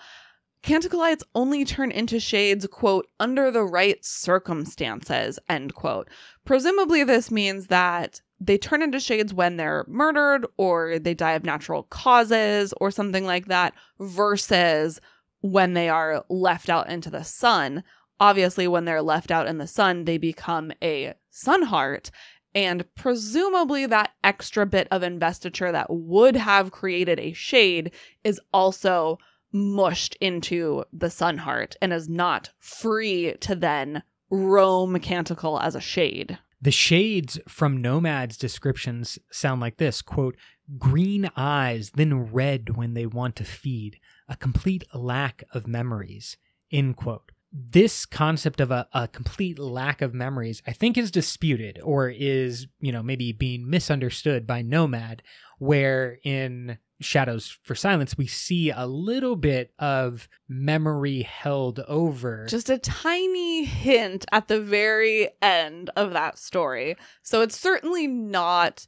Speaker 2: Canticleites only turn into shades, quote, under the right circumstances, end quote. Presumably this means that they turn into shades when they're murdered or they die of natural causes or something like that, versus when they are left out into the sun. Obviously, when they're left out in the sun, they become a sun heart. And presumably that extra bit of investiture that would have created a shade is also mushed into the sun heart and is not free to then roam Canticle as a shade.
Speaker 1: The shades from Nomad's descriptions sound like this, quote, green eyes, then red when they want to feed, a complete lack of memories, end quote. This concept of a complete lack of memories, I think, is disputed or is, maybe being misunderstood by Nomad, where in Shadows for Silence, we see a little bit of memory held over.
Speaker 2: Just a tiny hint at the very end of that story. So it's certainly not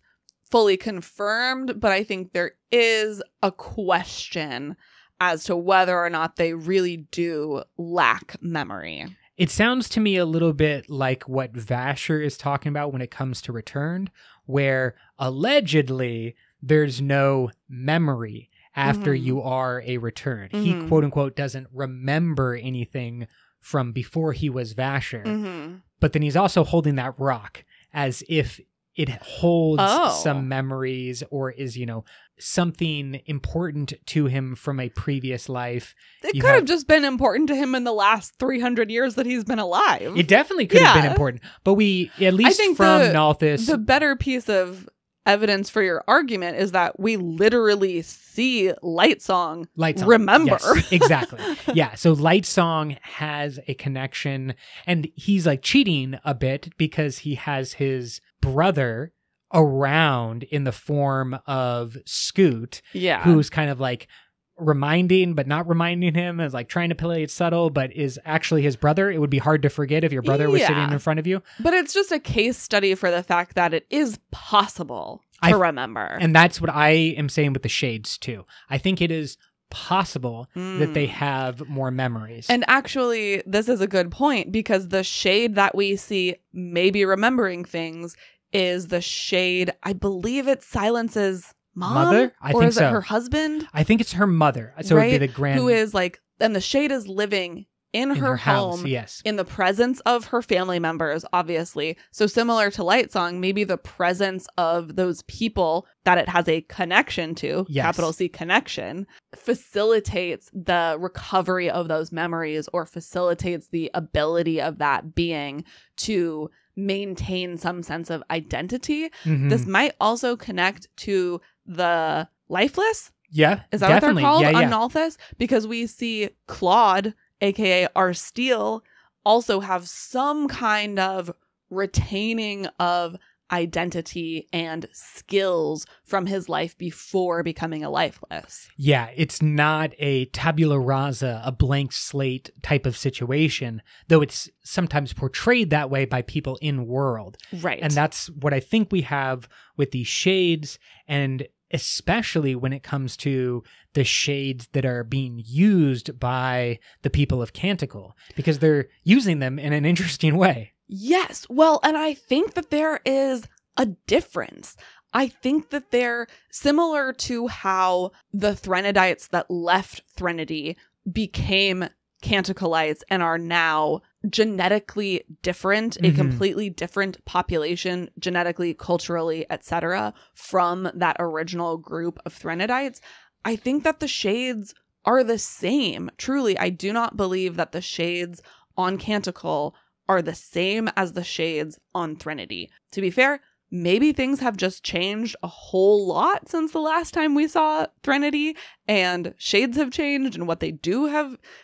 Speaker 2: fully confirmed, but I think there is a question as to whether or not they really do lack memory.
Speaker 1: It sounds to me a little bit like what Vasher is talking about when it comes to Returned, where allegedly there's no memory after you are a Return. He, quote unquote, doesn't remember anything from before he was Vasher. But then he's also holding that rock as if it holds some memories or is, something important to him from a previous life.
Speaker 2: It could have just been important to him in the last 300 years that he's been alive.
Speaker 1: It definitely could have been important. But we, at least from Nalthis...
Speaker 2: The better piece of evidence for your argument is that we literally see Lightsong remember.
Speaker 1: Yes, exactly. Yeah, so Lightsong has a connection, and he's like cheating a bit because he has his brother around in the form of Scoot, who's kind of like reminding but not reminding him, as like trying to play it subtle, but is actually his brother. It would be hard to forget if your brother was sitting in front of you.
Speaker 2: But it's just a case study for the fact that it is possible to remember.
Speaker 1: And that's what I am saying with the shades too. I think it is possible that they have more memories.
Speaker 2: And actually, this is a good point, because the shade that we see maybe remembering things is the shade, I believe it's Silence's mother?
Speaker 1: I
Speaker 2: or
Speaker 1: think
Speaker 2: is
Speaker 1: so.
Speaker 2: it her husband?
Speaker 1: I think it's her mother. So it would be the grand...
Speaker 2: Who is like, and the shade is living in her
Speaker 1: house,
Speaker 2: home,
Speaker 1: yes.
Speaker 2: in the presence of her family members, obviously. So similar to Lightsong, maybe the presence of those people that it has a connection to,
Speaker 1: Yes.
Speaker 2: capital C connection, facilitates the recovery of those memories or facilitates the ability of that being to maintain some sense of identity.
Speaker 1: Mhm.
Speaker 2: This might also connect to the lifeless.
Speaker 1: Yeah,
Speaker 2: Is that
Speaker 1: definitely.
Speaker 2: what they're called?
Speaker 1: Yeah, yeah.
Speaker 2: Unalthus? Because we see Claude, aka our Steel, also have some kind of retaining of identity and skills from his life before becoming a lifeless.
Speaker 1: Yeah, it's not a tabula rasa, a blank slate type of situation, though it's sometimes portrayed that way by people in world.
Speaker 2: Right.
Speaker 1: And that's what I think we have with these shades, and especially when it comes to the shades that are being used by the people of Canticle, because they're using them in an interesting way.
Speaker 2: Yes. Well, and I think that there is a difference. I think that they're similar to how the Threnodites that left Threnody became Canticleites and are now genetically different, a completely different population, genetically, culturally, etc., from that original group of Threnodites. I think that the shades are the same. Truly, I do not believe that the shades on Canticle are the same as the shades on Threnody. To be fair, maybe things have just changed a whole lot since the last time we saw Threnody, and shades have changed and what they do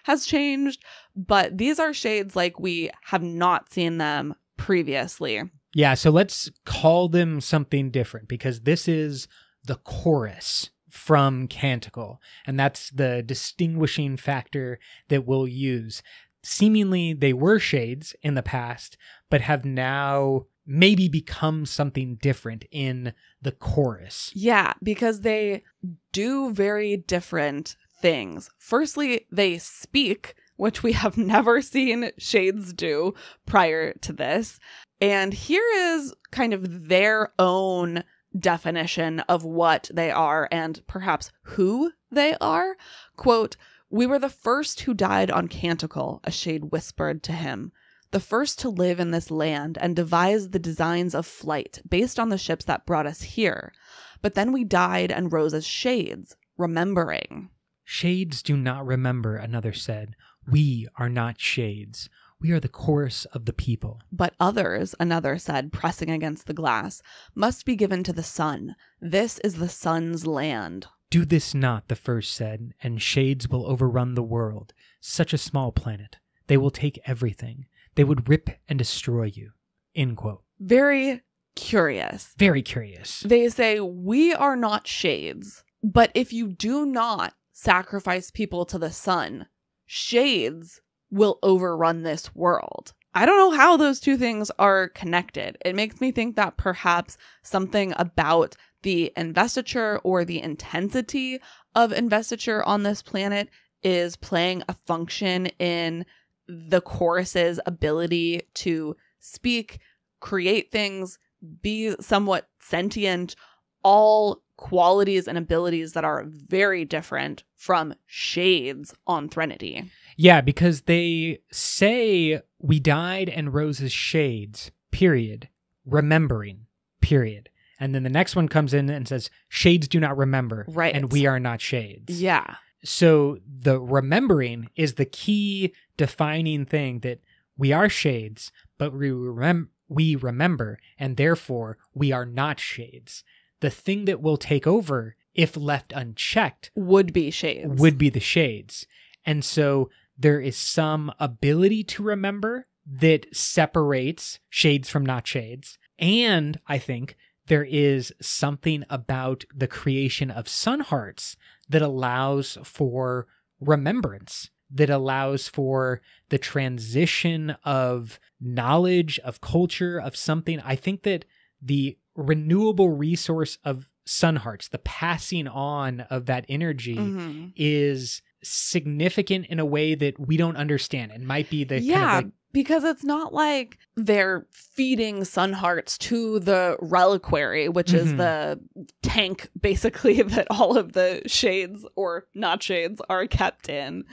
Speaker 2: has changed, but these are shades like we have not seen them previously.
Speaker 1: Yeah, so let's call them something different, because this is the chorus from Canticle, and that's the distinguishing factor that we'll use. Seemingly they were shades in the past, but have now maybe become something different in the chorus.
Speaker 2: Yeah, because they do very different things. Firstly, they speak, which we have never seen shades do prior to this. And here is kind of their own definition of what they are and perhaps who they are. Quote, "We were the first who died on Canticle," a shade whispered to him. "The first to live in this land and devise the designs of flight based on the ships that brought us here. But then we died and rose as shades, remembering."
Speaker 1: "Shades do not remember," another said. "We are not shades. We are the chorus of the people."
Speaker 2: "But others," another said, pressing against the glass, "must be given to the sun. This is the sun's land."
Speaker 1: "Do this not," the first said, "and shades will overrun the world. Such a small planet. They will take everything. They would rip and destroy you." End quote.
Speaker 2: Very curious.
Speaker 1: Very curious.
Speaker 2: They say, we are not shades, but if you do not sacrifice people to the sun, shades will overrun this world. I don't know how those two things are connected. It makes me think that perhaps something about the investiture or the intensity of investiture on this planet is playing a function in the chorus's ability to speak, create things, be somewhat sentient, all qualities and abilities that are very different from shades on Threnody.
Speaker 1: Yeah, because they say we died and rose as shades, period. Remembering, period. And then the next one comes in and says, shades do not remember.
Speaker 2: Right.
Speaker 1: And we are not shades.
Speaker 2: Yeah.
Speaker 1: So the remembering is the key defining thing, that we are shades, but we remember, and therefore we are not shades. The thing that will take over, if left unchecked,
Speaker 2: would be shades.
Speaker 1: Would be the shades. And so there is some ability to remember that separates shades from not shades. And I think there is something about the creation of sun hearts that allows for remembrance, that allows for the transition of knowledge, of culture, of something. I think that the renewable resource of sun hearts, the passing on of that energy, is significant in a way that we don't understand. It might be the kind of like,
Speaker 2: because it's not like they're feeding sun hearts to the reliquary, which is the tank basically that all of the shades or not shades are kept in.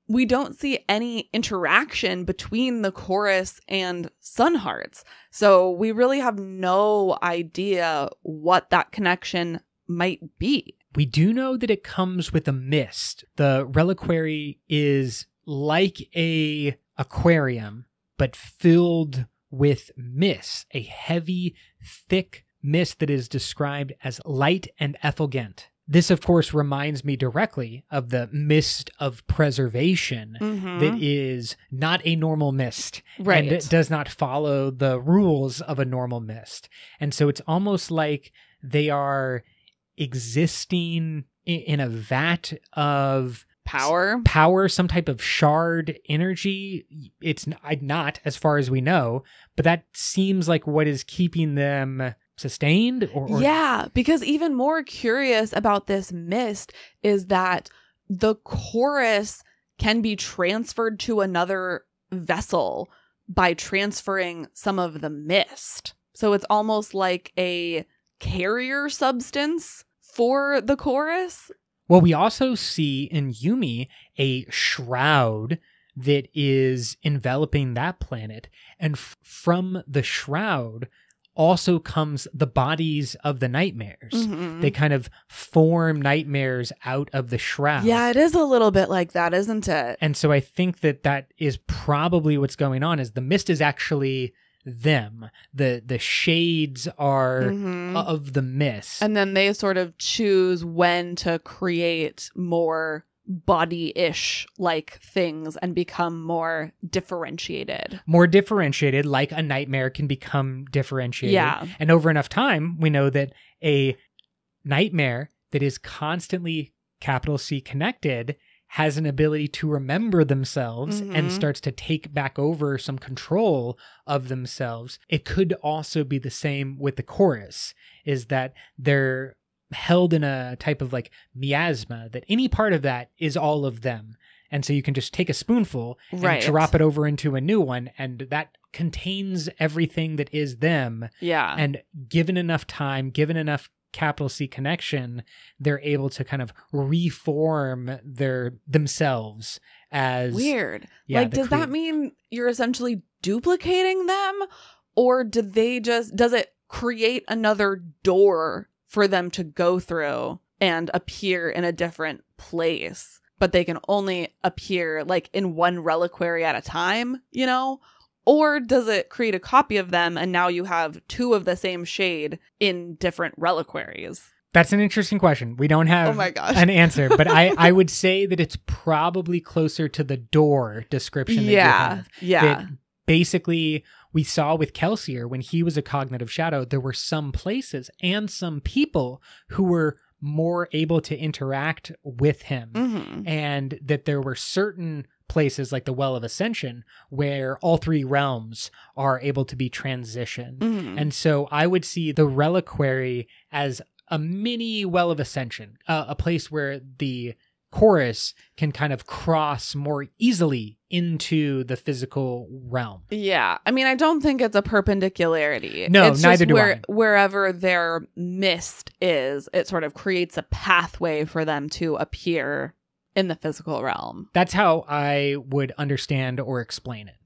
Speaker 2: we don't see any interaction between the chorus and Sunhearts. So we really have no idea what that connection might be.
Speaker 1: We do know that it comes with a mist. The reliquary is like a aquarium, but filled with mist, a heavy, thick mist that is described as light and effulgent. This, of course, reminds me directly of the mist of preservation that is not a normal mist.
Speaker 2: Right.
Speaker 1: And it does not follow the rules of a normal mist. And so it's almost like they are existing in a vat of power, some type of shard energy. It's not, as far as we know, but that seems like what is keeping them sustained.
Speaker 2: Yeah, because even more curious about this mist is that the chorus can be transferred to another vessel by transferring some of the mist. So it's almost like a carrier substance for the chorus.
Speaker 1: Well, we also see in Yumi a shroud that is enveloping that planet. And from the shroud also comes the bodies of the nightmares. They kind of form nightmares out of the shroud.
Speaker 2: Yeah, it is a little bit like that, isn't it?
Speaker 1: And so I think that is probably what's going on, is the mist is actually them. The shades are of the mist.
Speaker 2: And then they sort of choose when to create more body-ish like things and become more differentiated.
Speaker 1: More differentiated, like a nightmare can become differentiated.
Speaker 2: Yeah.
Speaker 1: And over enough time, we know that a nightmare that is constantly capital C connected has an ability to remember themselves and starts to take back over some control of themselves. It could also be the same with the chorus, is that they're held in a type of like miasma, that any part of that is all of them. And so you can just take a spoonful and drop it over into a new one, and that contains everything that is them.
Speaker 2: Yeah.
Speaker 1: And given enough time, given enough capital C connection, they're able to kind of reform themselves as
Speaker 2: weird. Like, does that mean you're essentially duplicating them? Or does it create another door for them to go through and appear in a different place, but they can only appear like in one reliquary at a time, you know? Or does it create a copy of them and now you have two of the same shade in different reliquaries?
Speaker 1: That's an interesting question. We don't have an answer, but I would say that it's probably closer to the door description that you have.
Speaker 2: Yeah.
Speaker 1: That basically, we saw with Kelsier, when he was a cognitive shadow, there were some places and some people who were more able to interact with him. And that there were certain places like the Well of Ascension where all three realms are able to be transitioned. And so I would see the reliquary as a mini Well of Ascension, a place where the chorus can kind of cross more easily into the physical realm.
Speaker 2: Yeah. I mean, I don't think it's a perpendicularity.
Speaker 1: No,
Speaker 2: it's
Speaker 1: neither do I.
Speaker 2: Wherever their mist is, it sort of creates a pathway for them to appear in the physical realm.
Speaker 1: That's how I would understand or explain it.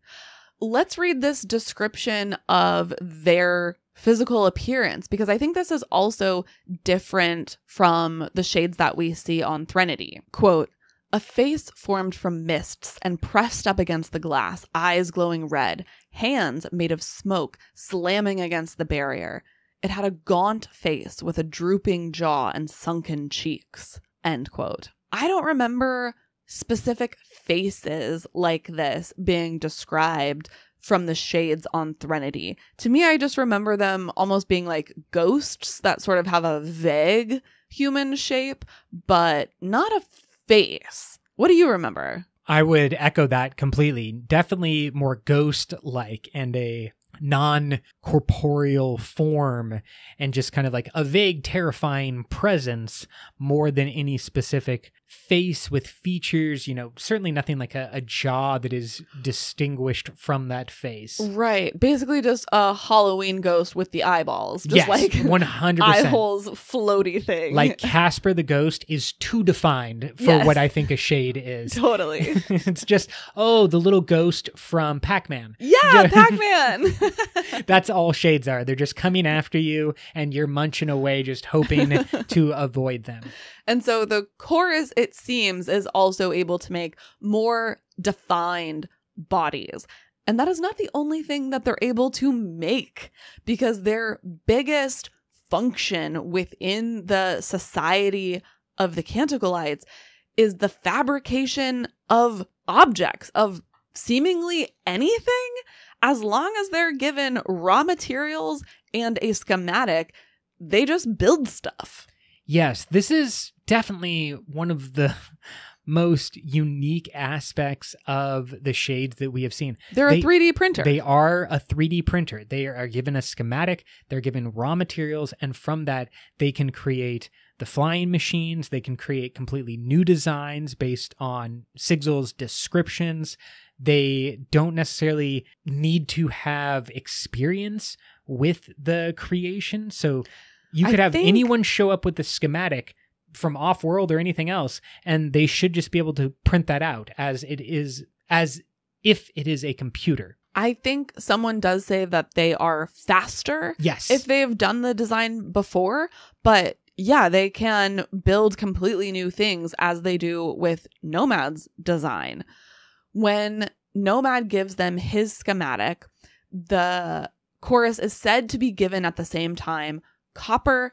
Speaker 2: Let's read this description of their physical appearance, because I think this is also different from the shades that we see on Threnody. Quote, "A face formed from mists and pressed up against the glass, eyes glowing red, hands made of smoke slamming against the barrier. It had a gaunt face with a drooping jaw and sunken cheeks." End quote. I don't remember specific faces like this being described from the shades on Threnody. To me, I just remember them almost being like ghosts that sort of have a vague human shape, but not a face. What do you remember?
Speaker 1: I would echo that completely. Definitely more ghost-like and a non-corporeal form, and just kind of like a vague, terrifying presence more than any specific face with features, certainly nothing like a jaw that is distinguished from that face.
Speaker 2: Right. Basically just a Halloween ghost with the eyeballs. Just
Speaker 1: yes,
Speaker 2: like
Speaker 1: 100%.
Speaker 2: eye holes floaty thing.
Speaker 1: Like Casper the Ghost is too defined for what I think a shade is.
Speaker 2: Totally.
Speaker 1: It's just, the little ghost from Pac-Man.
Speaker 2: Yeah, Pac-Man.
Speaker 1: That's all shades are. They're just coming after you and you're munching away just hoping to avoid them.
Speaker 2: And so the chorus, it seems, is also able to make more defined bodies. And that is not the only thing that they're able to make, because their biggest function within the society of the Canticleites is the fabrication of objects, of seemingly anything, as long as they're given raw materials and a schematic. They just build stuff.
Speaker 1: Yes, this is definitely one of the most unique aspects of the shades that we have seen.
Speaker 2: They're a 3D printer.
Speaker 1: They are a 3D printer. They are given a schematic, they're given raw materials, and from that, they can create the flying machines. They can create completely new designs based on Sigzil's descriptions. They don't necessarily need to have experience with the creation. So you could have anyone show up with the schematic from off-world or anything else, and they should just be able to print that out as if it is a computer.
Speaker 2: I think someone does say that they are faster.
Speaker 1: Yes.
Speaker 2: If they've done the design before, but yeah, they can build completely new things as they do with Nomad's design. When Nomad gives them his schematic, the chorus is said to be given at the same time copper,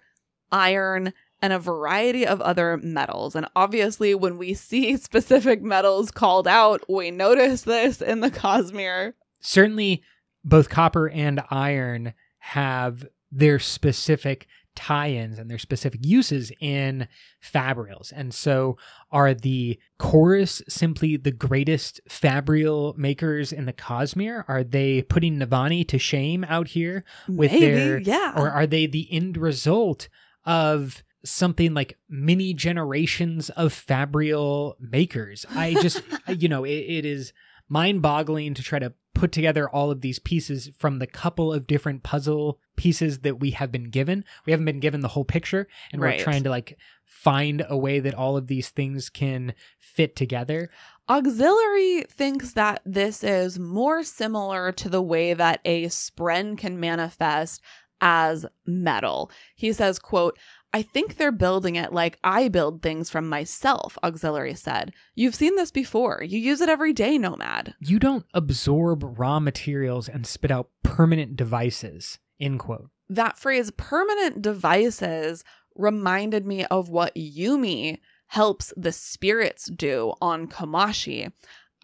Speaker 2: iron, and a variety of other metals. And obviously, when we see specific metals called out, we notice this in the Cosmere.
Speaker 1: Certainly, both copper and iron have their specific tie-ins and their specific uses in Fabrials. And so are the chorus simply the greatest Fabrial makers in the Cosmere? Are they putting Navani to shame out here with or are they the end result of something like many generations of Fabrial makers? I just, it is mind-boggling to try to put together all of these pieces from the couple of different puzzle pieces that we have been given. We haven't been given the whole picture, and we're trying to find a way that all of these things can fit together.
Speaker 2: Auxiliary thinks that this is more similar to the way that a spren can manifest as metal. He says, quote, "I think they're building it like I build things from myself," Auxiliary said. "You've seen this before. You use it every day, Nomad."
Speaker 1: You don't absorb raw materials and spit out permanent devices, end quote.
Speaker 2: That phrase, permanent devices, reminded me of what Yumi helps the spirits do on Komashi.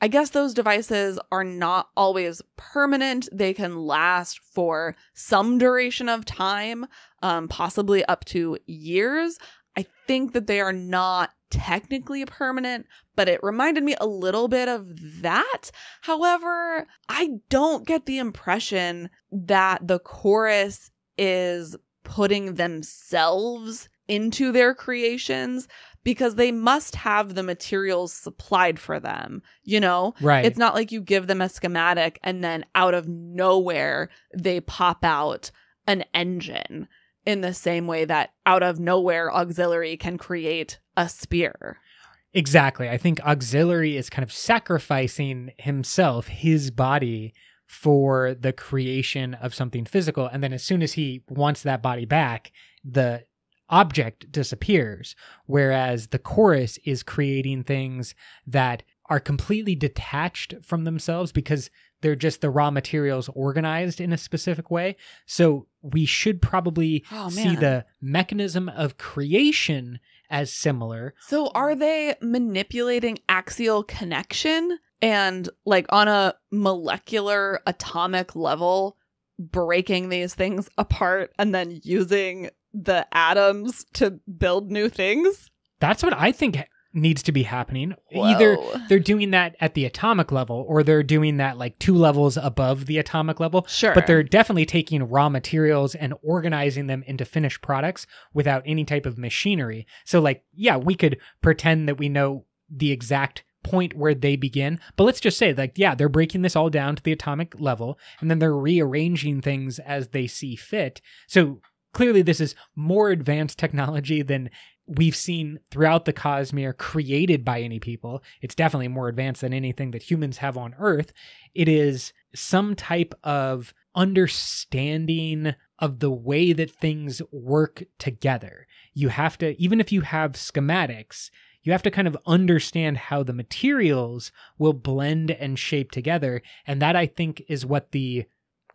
Speaker 2: I guess those devices are not always permanent. They can last for some duration of time, possibly up to years. I think that they are not technically permanent, but it reminded me a little bit of that. However, I don't get the impression that the chorus is putting themselves into their creations, because they must have the materials supplied for them, Right. It's not like you give them a schematic and then out of nowhere they pop out an engine in the same way that out of nowhere Auxiliary can create a spear.
Speaker 1: Exactly. I think Auxiliary is kind of sacrificing himself, his body, for the creation of something physical. And then as soon as he wants that body back, the object disappears, whereas the chorus is creating things that are completely detached from themselves because they're just the raw materials organized in a specific way. So we should probably see the mechanism of creation as similar.
Speaker 2: So are they manipulating axial connection and on a molecular atomic level breaking these things apart and then using the atoms to build new things?
Speaker 1: That's what I think needs to be happening.
Speaker 2: Whoa.
Speaker 1: Either they're doing that at the atomic level or they're doing that like 2 levels above the atomic level.
Speaker 2: Sure.
Speaker 1: But they're definitely taking raw materials and organizing them into finished products without any type of machinery. So like, yeah, we could pretend that we know the exact point where they begin, but let's just say like, yeah, they're breaking this all down to the atomic level and then they're rearranging things as they see fit. So clearly this is more advanced technology than we've seen throughout the Cosmere created by any people. It's definitely more advanced than anything that humans have on Earth. It is some type of understanding of the way that things work together. You have to, even if you have schematics, you have to kind of understand how the materials will blend and shape together. And that, I think, is what the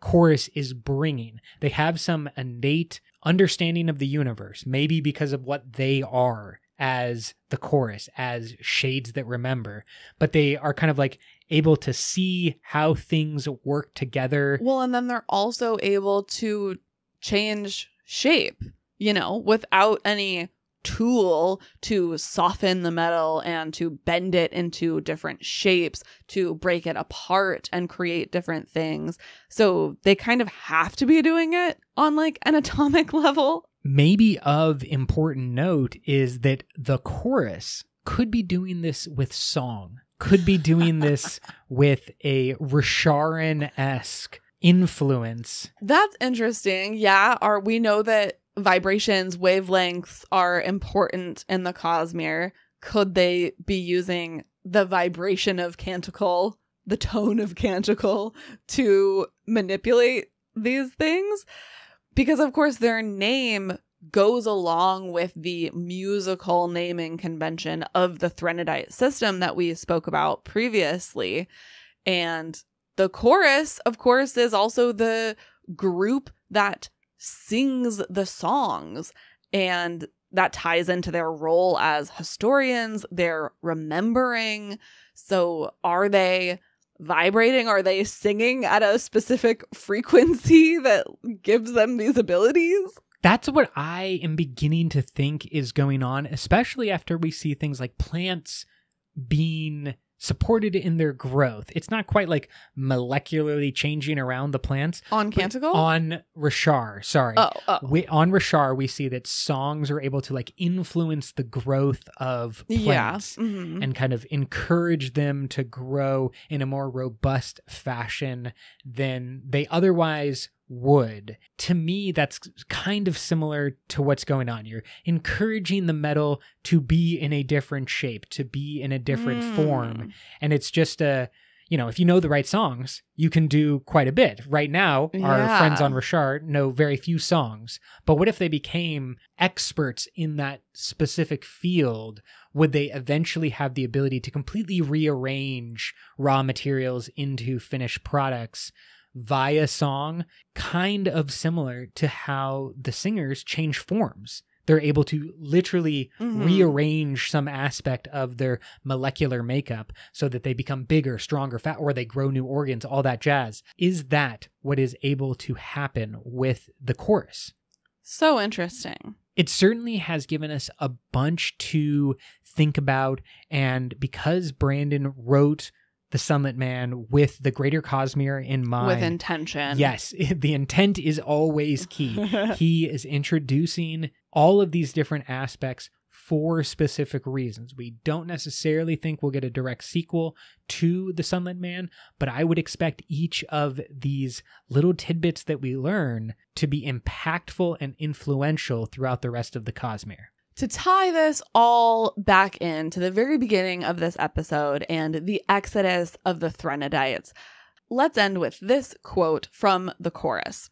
Speaker 1: chorus is bringing. They have some innate understanding of the universe, maybe because of what they are as the chorus, as shades that remember, but they are kind of like able to see how things work together.
Speaker 2: Well, and then they're also able to change shape, without any tool to soften the metal and to bend it into different shapes, to break it apart and create different things. So they kind of have to be doing it on like an atomic level.
Speaker 1: Maybe of important note is that the chorus could be doing this with song, could be doing this with a Rasharan-esque influence.
Speaker 2: That's interesting. Yeah. We know that vibrations, wavelengths are important in the Cosmere. Could they be using the vibration of Canticle, the tone of Canticle, to manipulate these things? Because, of course, their name goes along with the musical naming convention of the Threnodite system that we spoke about previously. And the chorus, of course, is also the group that sings the songs, and that ties into their role as historians. They're remembering. So are they vibrating? Are they singing at a specific frequency that gives them these abilities?
Speaker 1: That's what I am beginning to think is going on, especially after we see things like plants being supported in their growth. It's not quite like molecularly changing around the plants.
Speaker 2: On Canticle?
Speaker 1: On Rashar, sorry.
Speaker 2: Oh.
Speaker 1: On Rashar, we see that songs are able to like influence the growth of plants and kind of encourage them to grow in a more robust fashion than they otherwise would. To me, that's kind of similar to what's going on. You're encouraging the metal to be in a different shape, to be in a different form. And it's just if you know the right songs, you can do quite a bit. Right now, our friends on Rashard know very few songs. But what if they became experts in that specific field? Would they eventually have the ability to completely rearrange raw materials into finished products via song, kind of similar to how the singers change forms? They're able to literally rearrange some aspect of their molecular makeup so that they become bigger, stronger, fat, or they grow new organs, all that jazz. Is that what is able to happen with the chorus?
Speaker 2: So interesting.
Speaker 1: It certainly has given us a bunch to think about, and because Brandon wrote the Sunlit Man with the greater Cosmere in mind.
Speaker 2: With intention.
Speaker 1: Yes, the intent is always key. He is introducing all of these different aspects for specific reasons. We don't necessarily think we'll get a direct sequel to the Sunlit Man, but I would expect each of these little tidbits that we learn to be impactful and influential throughout the rest of the Cosmere.
Speaker 2: To tie this all back into the very beginning of this episode and the exodus of the Threnodites, let's end with this quote from the chorus.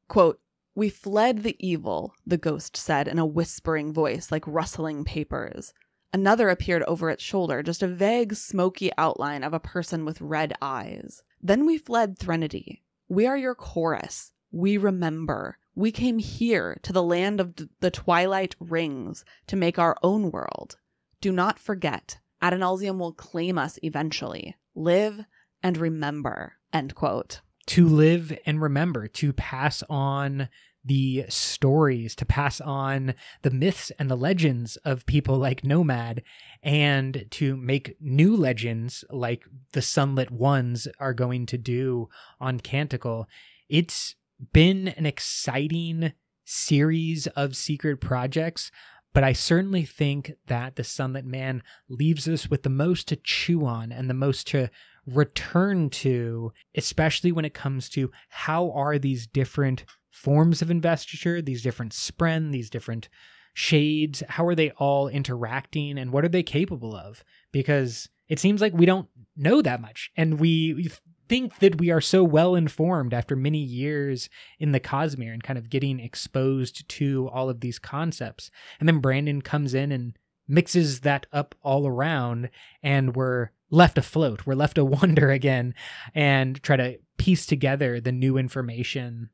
Speaker 2: Quote, "We fled the evil," the ghost said in a whispering voice like rustling papers. Another appeared over its shoulder, just a vague, smoky outline of a person with red eyes. "Then we fled Threnody. We are your chorus. We remember. We came here to the land of the twilight rings to make our own world. Do not forget. Adonalsium will claim us eventually. Live and remember." End quote.
Speaker 1: To live and remember, to pass on the stories, to pass on the myths and the legends of people like Nomad, and to make new legends like the Sunlit Ones are going to do on Canticle. It's been an exciting series of secret projects, but I certainly think that the Sunlit Man leaves us with the most to chew on and the most to return to, especially when it comes to how are these different forms of investiture, these different spren, these different shades, how are they all interacting and what are they capable of? Because it seems like we don't know that much, and we think that we are so well informed after many years in the Cosmere and kind of getting exposed to all of these concepts. And then Brandon comes in and mixes that up all around, and we're left afloat. We're left to wonder again and try to piece together the new information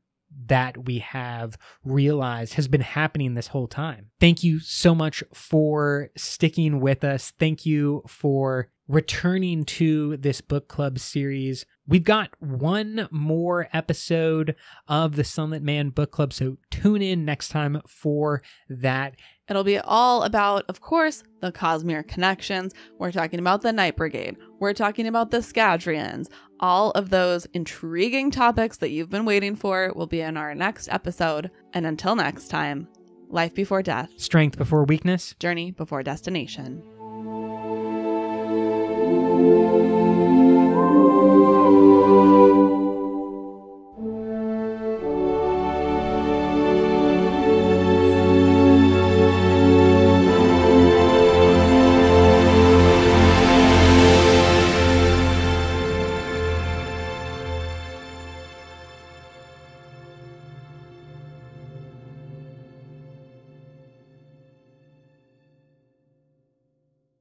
Speaker 1: that we have realized has been happening this whole time. Thank you so much for sticking with us. Thank you for returning to this book club series. We've got one more episode of the Sunlit Man book club, so tune in next time for that.
Speaker 2: It'll be all about, of course, the Cosmere connections. We're talking about the Night Brigade. We're talking about the Scadrians. All of those intriguing topics that you've been waiting for will be in our next episode. And until next time, life before death,
Speaker 1: strength before weakness,
Speaker 2: journey before destination.